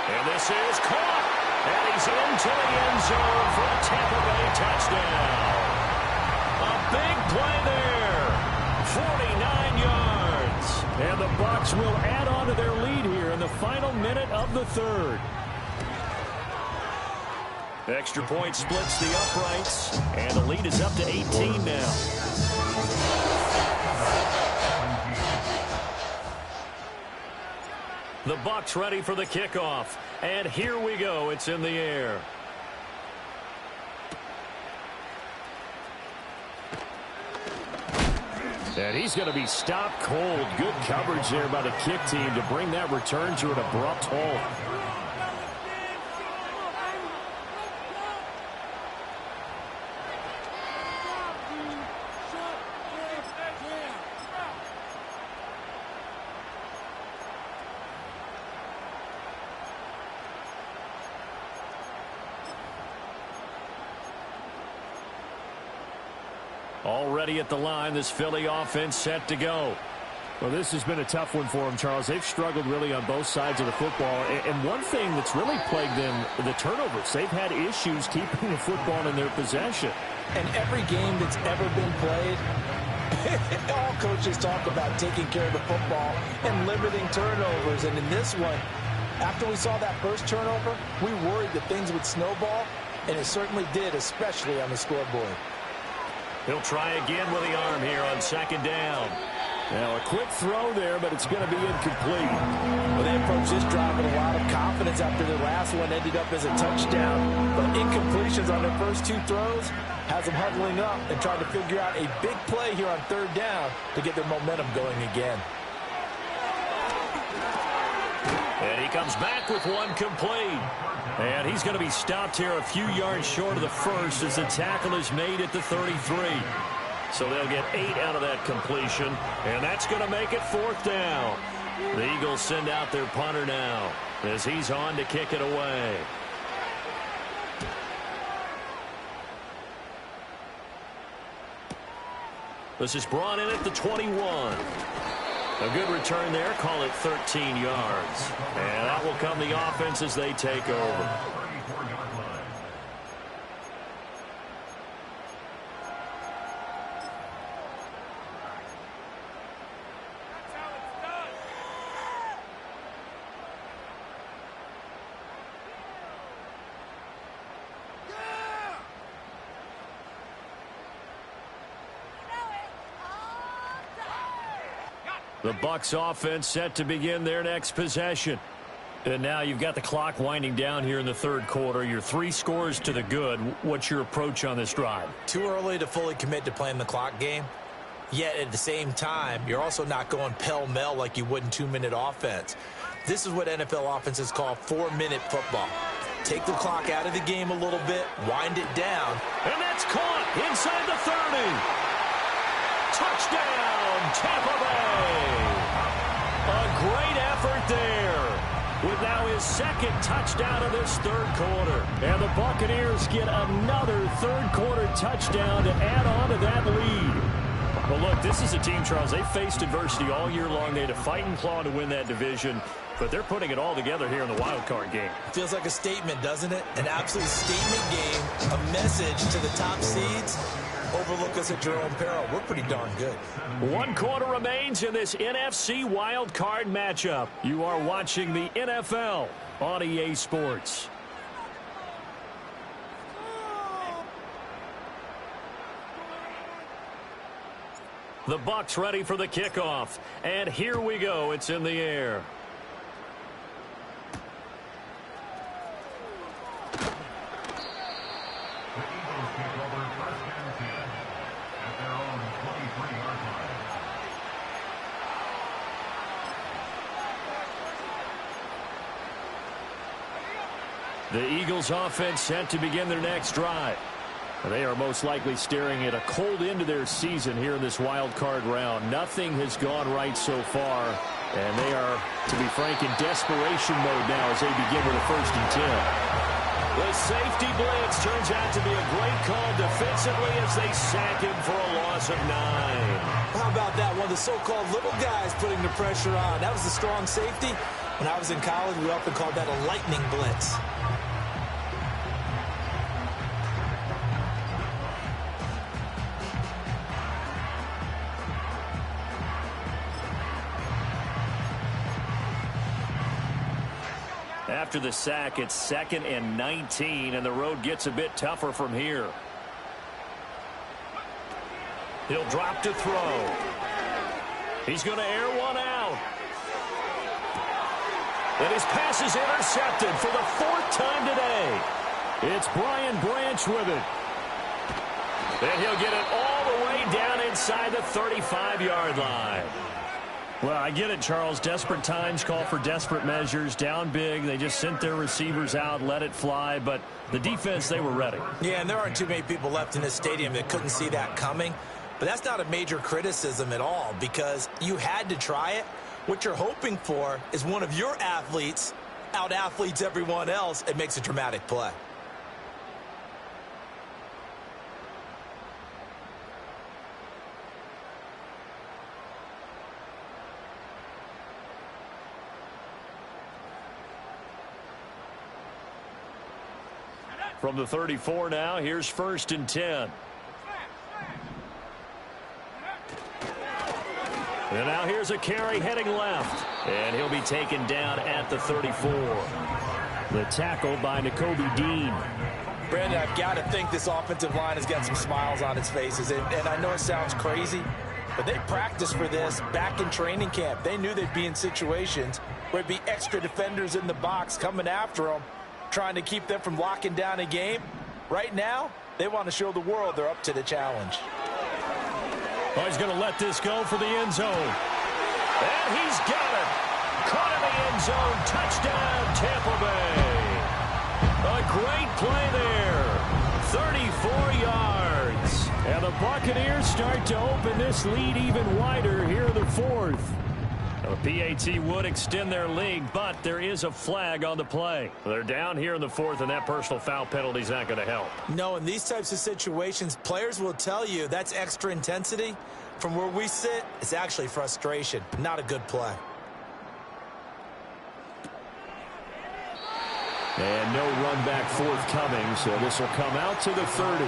And this is caught. And he's into the end zone for a Tampa Bay touchdown. A big play there. 49 yards. And the Bucs will add on to their lead here in the final minute of the 3rd. Extra point splits the uprights. And the lead is up to 18 now. The Bucs ready for the kickoff. And here we go. It's in the air. And he's going to be stopped cold. Good coverage there by the kick team to bring that return to an abrupt halt. Already at the line, this Philly offense set to go. Well, this has been a tough one for them, Charles. They've struggled really on both sides of the football. And one thing that's really plagued them, the turnovers. They've had issues keeping the football in their possession. And every game that's ever been played, all coaches talk about taking care of the football and limiting turnovers. And in this one, after we saw that first turnover, we worried that things would snowball, and it certainly did, especially on the scoreboard. He'll try again with the arm here on 2nd down. Now a quick throw there, but it's going to be incomplete. Well, they approached this drive with a lot of confidence after their last one ended up as a touchdown. But incompletions on their first two throws has them huddling up and trying to figure out a big play here on third down to get their momentum going again. And he comes back with one complete. And he's going to be stopped here a few yards short of the first as the tackle is made at the 33. So they'll get 8 out of that completion, and that's going to make it fourth down. The Eagles send out their punter now as he's on to kick it away. This is brought in at the 21. A good return there, call it 13 yards. And that will come the offense as they take over. The Bucs offense set to begin their next possession. And now you've got the clock winding down here in the third quarter. Your 3 scores to the good. What's your approach on this drive? Too early to fully commit to playing the clock game. Yet at the same time, you're also not going pell-mell like you would in 2-minute offense. This is what NFL offenses call 4-minute football. Take the clock out of the game a little bit, wind it down. And that's caught inside the 30. Touchdown, Tampa Bay. A great effort there, with now his second touchdown of this third quarter. And the Buccaneers get another third-quarter touchdown to add on to that lead. Well, look, this is a team, Charles, they faced adversity all year long. They had to fight and claw to win that division, but they're putting it all together here in the wild card game. Feels like a statement, doesn't it? An absolute statement game, a message to the top seeds. Overlook us at your own peril. We're pretty darn good. 1 quarter remains in this NFC wild card matchup. You are watching the NFL on EA Sports. The Bucs ready for the kickoff. And here we go. It's in the air. The Eagles offense set to begin their next drive. They are most likely staring at a cold end to their season here in this wild card round. Nothing has gone right so far, and they are, to be frank, in desperation mode now as they begin with a 1st and 10. The safety blitz turns out to be a great call defensively as they sack him for a loss of 9. How about that? One of the so-called little guys putting the pressure on. That was a strong safety. When I was in college, we often called that a lightning blitz. After the sack, it's 2nd and 19, and the road gets a bit tougher from here. He'll drop to throw. He's going to air one out. And his pass is intercepted for the 4th time today. It's Brian Branch with it. And he'll get it all the way down inside the 35-yard line. Well, I get it, Charles. Desperate times call for desperate measures. Down big. They just sent their receivers out, let it fly. But the defense, they were ready. Yeah, and there aren't too many people left in this stadium that couldn't see that coming. But that's not a major criticism at all because you had to try it. What you're hoping for is one of your athletes out-athletes everyone else and makes a dramatic play. From the 34 now, here's 1st and 10. And now here's a carry heading left. And he'll be taken down at the 34. The tackle by Nakobe Dean. Brandon, I've got to think this offensive line has got some smiles on its faces. And I know it sounds crazy, But they practiced for this back in training camp. They knew they'd be in situations where there'd be extra defenders in the box coming after them, trying to keep them from locking down a game. Right now, they want to show the world they're up to the challenge. Oh, he's going to let this go for the end zone. And he's got it. Caught in the end zone. Touchdown, Tampa Bay. A great play there. 34 yards. And the Buccaneers start to open this lead even wider here in the fourth. The PAT would extend their lead, but there is a flag on the play. They're down here in the fourth, and that personal foul penalty is not going to help. No, in these types of situations, players will tell you that's extra intensity. From where we sit, it's actually frustration, not a good play. And no run back forthcoming, so this will come out to the 30.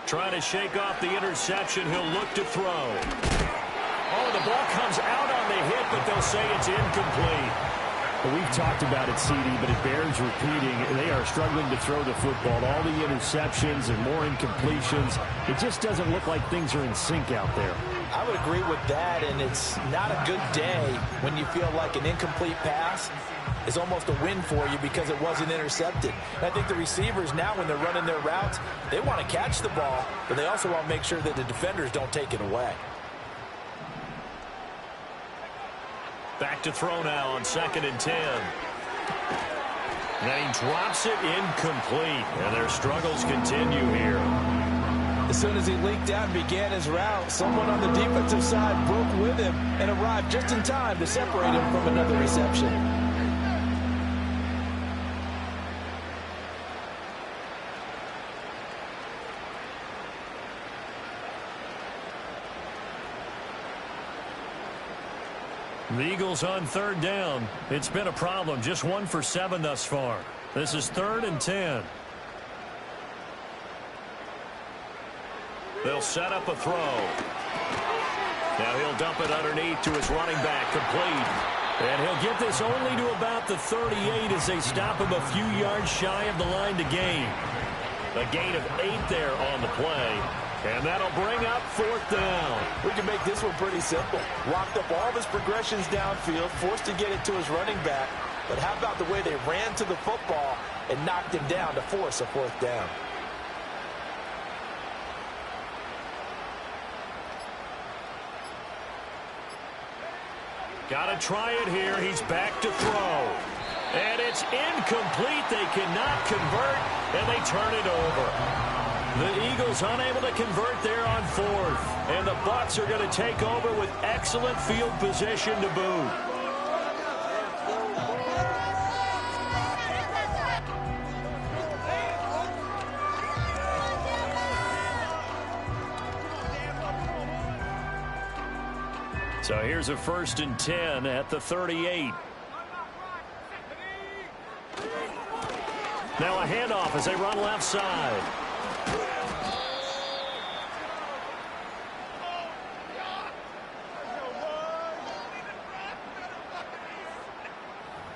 Trying to shake off the interception. He'll look to throw. Oh, the ball comes out on the hit, but they'll say it's incomplete. Well, we've talked about it, CD, but it bears repeating. They are struggling to throw the football. All the interceptions and more incompletions. It just doesn't look like things are in sync out there. I would agree with that, and it's not a good day when you feel like an incomplete pass is almost a win for you because it wasn't intercepted. And I think the receivers now, when they're running their routes, they want to catch the ball, but they also want to make sure that the defenders don't take it away. Back to throw now on 2nd and 10. And he drops it incomplete, and their struggles continue here. As soon as he leaked out and began his route, someone on the defensive side broke with him and arrived just in time to separate him from another reception. The Eagles on 3rd down. It's been a problem. Just 1 for 7 thus far. This is 3rd and 10. They'll set up a throw. Now he'll dump it underneath to his running back, complete. And he'll get this only to about the 38 as they stop him a few yards shy of the line to gain. A gain of 8 there on the play. And that'll bring up 4th down. We can make this one pretty simple. Locked up all of his progressions downfield, forced to get it to his running back. But how about the way they ran to the football and knocked him down to force a 4th down? Got to try it here. He's back to throw. And it's incomplete. They cannot convert, and they turn it over. The Eagles unable to convert there on 4th. And the Bucs are going to take over with excellent field position to boot. So here's a 1st and 10 at the 38. Now a handoff as they run left side.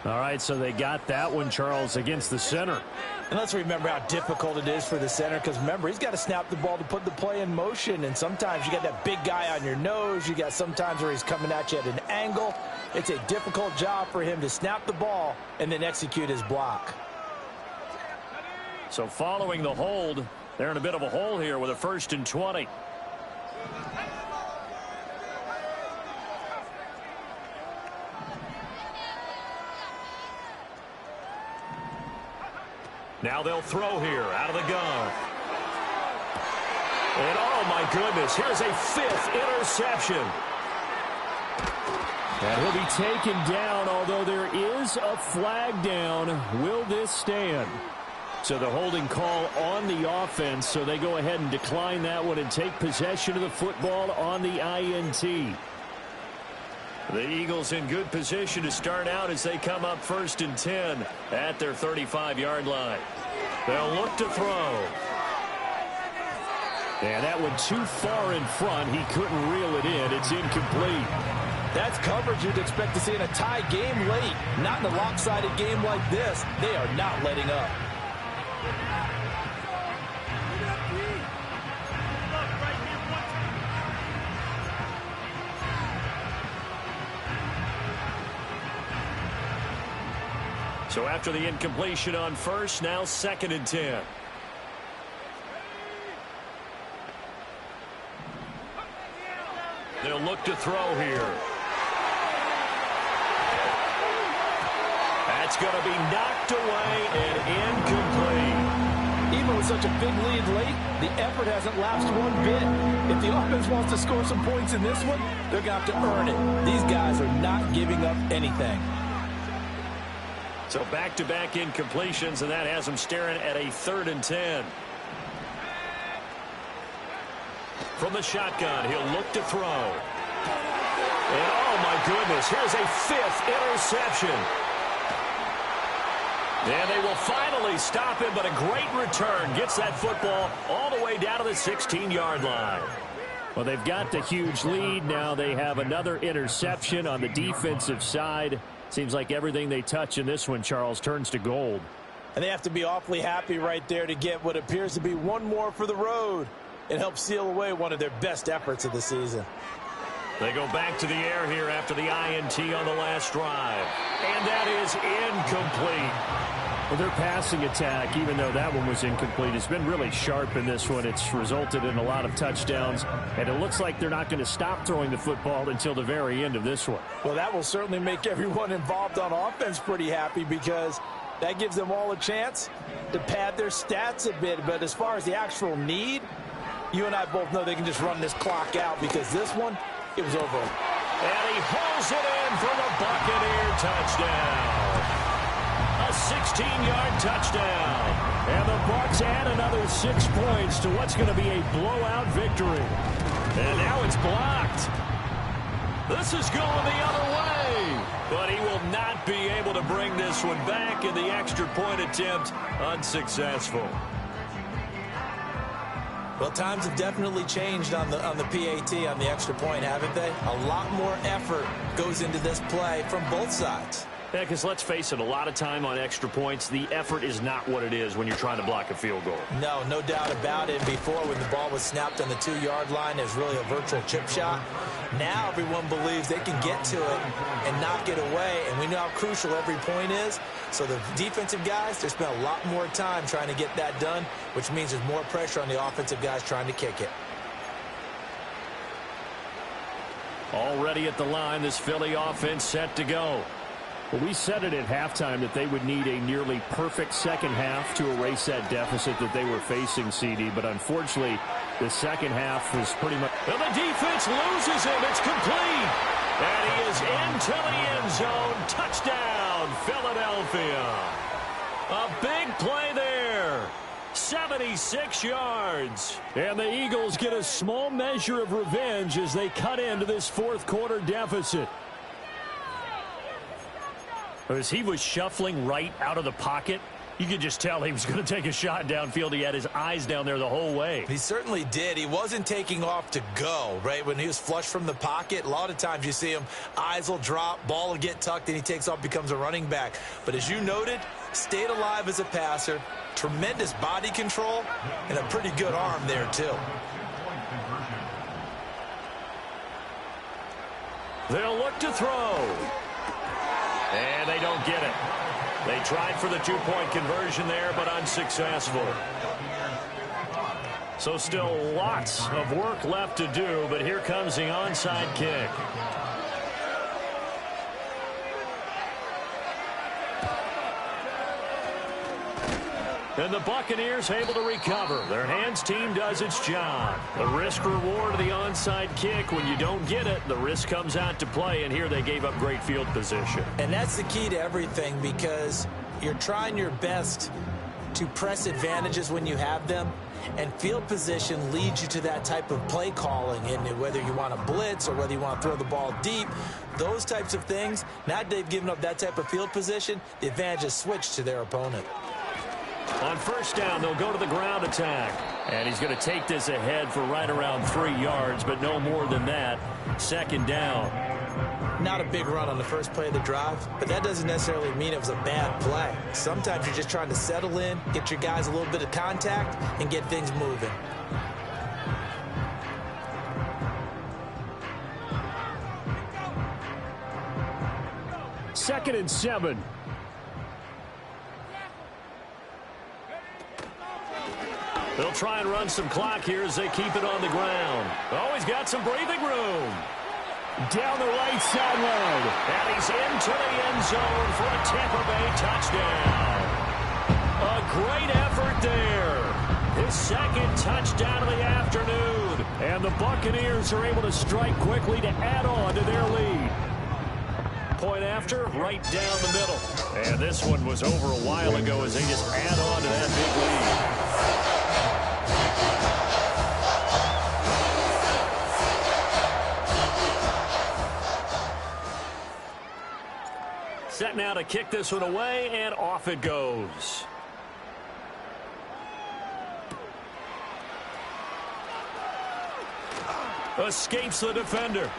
All right, so they got that one, Charles, against the center. And let's remember how difficult it is for the center, because remember, he's got to snap the ball to put the play in motion, and sometimes you got that big guy on your nose. You got sometimes where he's coming at you at an angle. It's a difficult job for him to snap the ball and then execute his block. So following the hold, they're in a bit of a hole here with a 1st and 20. Now they'll throw here out of the gun. And oh my goodness, here's a 5th interception. And he'll be taken down, although there is a flag down. Will this stand? So the holding call on the offense, so they go ahead and decline that one and take possession of the football on the INT. The Eagles in good position to start out as they come up 1st and 10 at their 35-yard line. They'll look to throw. And that one too far in front. He couldn't reel it in. It's incomplete. That's coverage you'd expect to see in a tie game late. Not in a lopsided game like this. They are not letting up. So after the incompletion on 1st, now 2nd and 10. They'll look to throw here. That's going to be knocked away and incomplete. Even with such a big lead late, the effort hasn't lapsed one bit. If the offense wants to score some points in this one, they're going to have to earn it. These guys are not giving up anything. So back-to-back incompletions, and that has them staring at a 3rd and 10. From the shotgun, he'll look to throw. And oh my goodness, here's a 5th interception. And they will finally stop him, but a great return. Gets that football all the way down to the 16-yard line. Well, they've got the huge lead. Now they have another interception on the defensive side. Seems like everything they touch in this one, Charles, turns to gold. And they have to be awfully happy right there to get what appears to be one more for the road. It helps seal away one of their best efforts of the season. They go back to the air here after the INT on the last drive. And that is incomplete. Well, their passing attack, even though that one was incomplete, has been really sharp in this one. It's resulted in a lot of touchdowns, and it looks like they're not going to stop throwing the football until the very end of this one. Well, that will certainly make everyone involved on offense pretty happy because that gives them all a chance to pad their stats a bit. But as far as the actual need, you and I both know they can just run this clock out because this one, it was over. And he hauls it in for the Buccaneer touchdown. A 16-yard touchdown. And the Bucs add another 6 points to what's going to be a blowout victory. And now it's blocked. This is going the other way. But he will not be able to bring this one back, in the extra point attempt unsuccessful. Well, times have definitely changed on the PAT, on the extra point, haven't they? A lot more effort goes into this play from both sides. Yeah, because let's face it, a lot of time on extra points, the effort is not what it is when you're trying to block a field goal. No doubt about it. Before, when the ball was snapped on the 2-yard line, it was really a virtual chip shot. Now everyone believes they can get to it and knock it away, and we know how crucial every point is. So the defensive guys, they spend a lot more time trying to get that done, which means there's more pressure on the offensive guys trying to kick it. Already at the line, this Philly offense set to go. Well, we said it at halftime that they would need a nearly perfect second half to erase that deficit that they were facing, CD. But unfortunately, the second half was pretty much... And the defense loses him. It's complete. And he is into the end zone. Touchdown, Philadelphia. A big play there. 76 yards. And the Eagles get a small measure of revenge as they cut into this fourth quarter deficit. As he was shuffling right out of the pocket, you could just tell he was going to take a shot downfield. He had his eyes down there the whole way. He certainly did. He wasn't taking off to go, right? When he was flush from the pocket, a lot of times you see him, eyes will drop, ball will get tucked, and he takes off, becomes a running back. But as you noted, stayed alive as a passer, tremendous body control, and a pretty good arm there, too. They'll look to throw. And they don't get it. They tried for the 2-point conversion there, but unsuccessful. So still lots of work left to do, but here comes the onside kick. And the Buccaneers able to recover. Their hands team does its job. The risk reward of the onside kick. When you don't get it, the risk comes out to play, and here they gave up great field position. And that's the key to everything, because you're trying your best to press advantages when you have them, and field position leads you to that type of play calling. And whether you want to blitz or whether you want to throw the ball deep, those types of things, now that they've given up that type of field position, the advantage is switched to their opponent. On first down, they'll go to the ground attack. And he's going to take this ahead for right around 3 yards, but no more than that. Second down. Not a big run on the first play of the drive, but that doesn't necessarily mean it was a bad play. Sometimes you're just trying to settle in, get your guys a little bit of contact, and get things moving. Second and 7. They'll try and run some clock here as they keep it on the ground. Oh, he's got some breathing room. Down the right sideline. And he's into the end zone for a Tampa Bay touchdown. A great effort there. His second touchdown of the afternoon. And the Buccaneers are able to strike quickly to add on to their lead. Point after, right down the middle. And this one was over a while ago as they just add on to that big lead. Set now to kick this one away, and off it goes. Escapes the defender.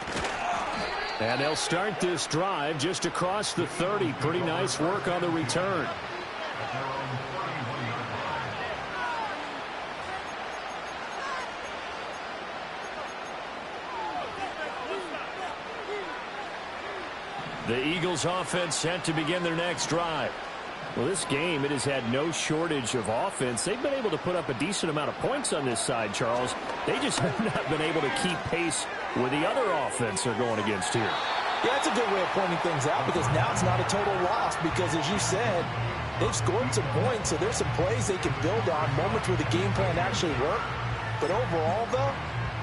And they'll start this drive just across the 30. Pretty nice work on the return. The Eagles offense set to begin their next drive. Well, this game, it has had no shortage of offense. They've been able to put up a decent amount of points on this side, Charles. They just have not been able to keep pace with the other offense they're going against here. Yeah, that's a good way of pointing things out because now it's not a total loss because, as you said, they've scored some points, so there's some plays they can build on, moments where the game plan actually worked. But overall, though,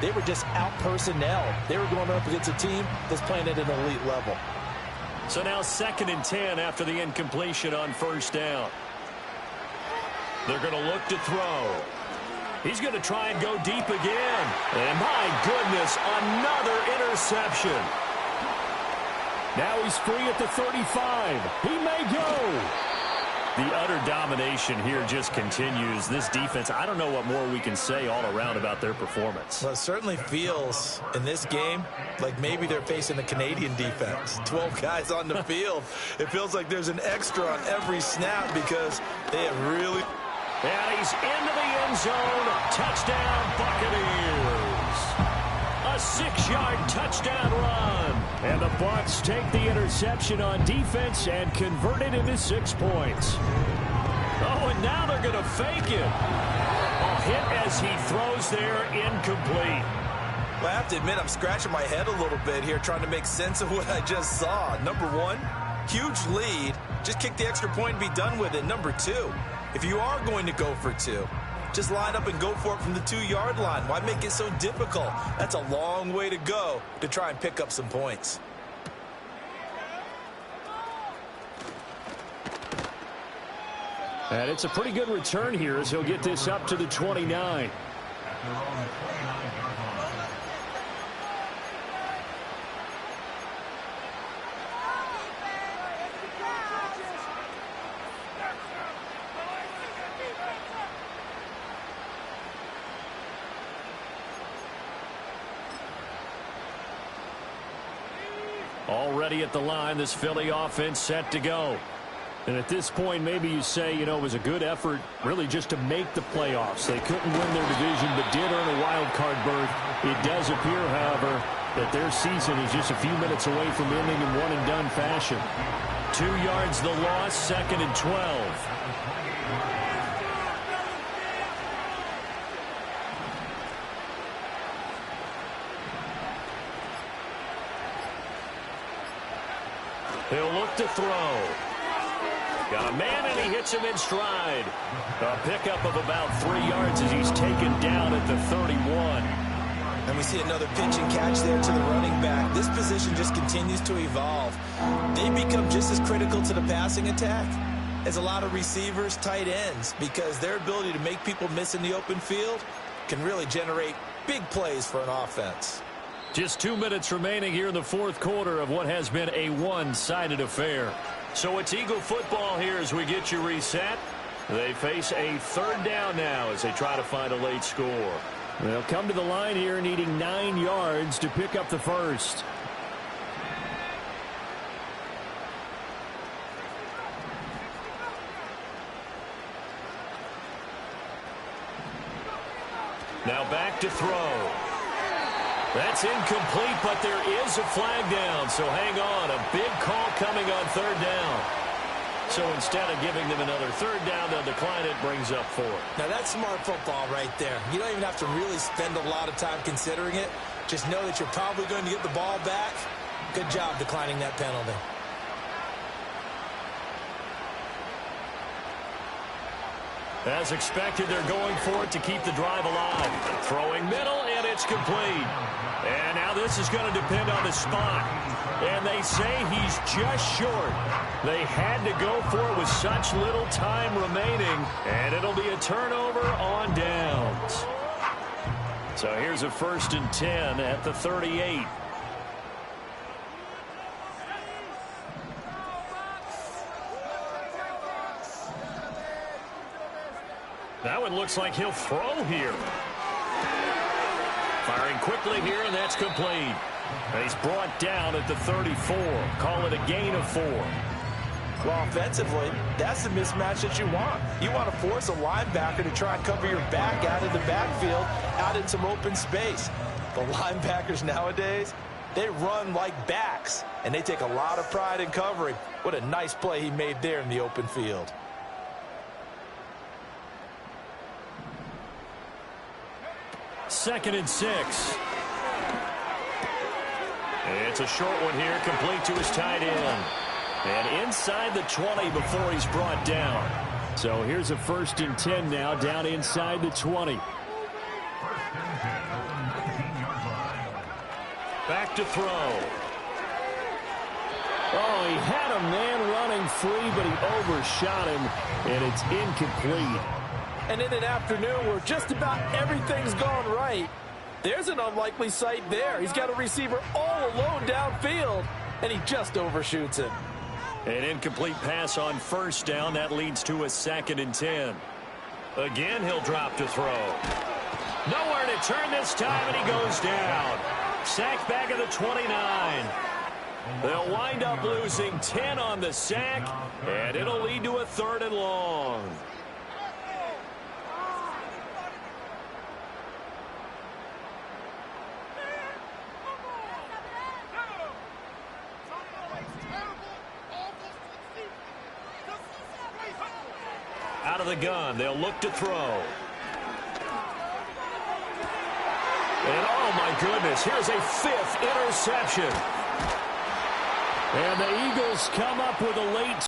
they were just out-personnel. They were going up against a team that's playing at an elite level. So now 2nd and 10 after the incompletion on first down. They're going to look to throw. He's going to try and go deep again. And my goodness, another interception. Now he's free at the 35. He may go. The utter domination here just continues. This defense, I don't know what more we can say all around about their performance. Well, it certainly feels in this game like maybe they're facing a Canadian defense. 12 guys on the field. It feels like there's an extra on every snap because they have really... And he's into the end zone. Touchdown, Buccaneers. A 6-yard touchdown run. And the Bucs take the interception on defense and convert it into 6 points. Oh, and now they're going to fake it. A hit as he throws there, incomplete. Well, I have to admit, I'm scratching my head a little bit here trying to make sense of what I just saw. Number one, huge lead. Just kick the extra point and be done with it. Number two, if you are going to go for two, just line up and go for it from the 2-yard line. Why make it so difficult? That's a long way to go to try and pick up some points. And it's a pretty good return here as he'll get this up to the 29. Already at the line, this Philly offense set to go. And at this point, maybe you say, you know, it was a good effort really just to make the playoffs. They couldn't win their division, but did earn a wild card berth. It does appear, however, that their season is just a few minutes away from ending in one-and-done fashion. 2 yards the loss, 2nd and 12. He'll look to throw. Got a man, and he hits him in stride. A pickup of about 3 yards as he's taken down at the 31. And we see another pitch and catch there to the running back. This position just continues to evolve. They become just as critical to the passing attack is a lot of receivers, tight ends, because their ability to make people miss in the open field can really generate big plays for an offense. Just 2 minutes remaining here in the fourth quarter of what has been a one-sided affair. So it's Eagle football here as we get you reset. They face a third down now as they try to find a late score. They'll come to the line here needing 9 yards to pick up the first. Now back to throw. That's incomplete, but there is a flag down, so hang on. A big call coming on third down. So instead of giving them another third down, they'll decline it, brings up 4. Now that's smart football right there. You don't even have to really spend a lot of time considering it. Just know that you're probably going to get the ball back. Good job declining that penalty. As expected, they're going for it to keep the drive alive. Throwing middle, and it's complete. And now this is going to depend on the spot. And they say he's just short. They had to go for it with such little time remaining. And it'll be a turnover on downs. So here's a 1st and 10 at the 38. That one looks like he'll throw here. Firing quickly here, and that's complete. And he's brought down at the 34. Call it a gain of 4. Well, offensively, that's the mismatch that you want. You want to force a linebacker to try and cover your back out of the backfield, out in some open space. The linebackers nowadays, they run like backs, and they take a lot of pride in covering. What a nice play he made there in the open field. Second and 6. It's a short one here, complete to his tight end. And inside the 20 before he's brought down. So here's a 1st and 10 now, down inside the 20. 1st and 10 on the 19-yard line. Back to throw. Oh, he had a man running free, but he overshot him, and it's incomplete. And in an afternoon where just about everything's gone right, there's an unlikely sight there. He's got a receiver all alone downfield, and he just overshoots him. An incomplete pass on 1st down. That leads to a 2nd and 10. Again, he'll drop to throw. Nowhere to turn this time, and he goes down. Sacked back at the 29. They'll wind up losing 10 on the sack, and it'll lead to a 3rd and long. Out of the gun, they'll look to throw. And oh my goodness, here's a 5th interception. And the Eagles come up with a late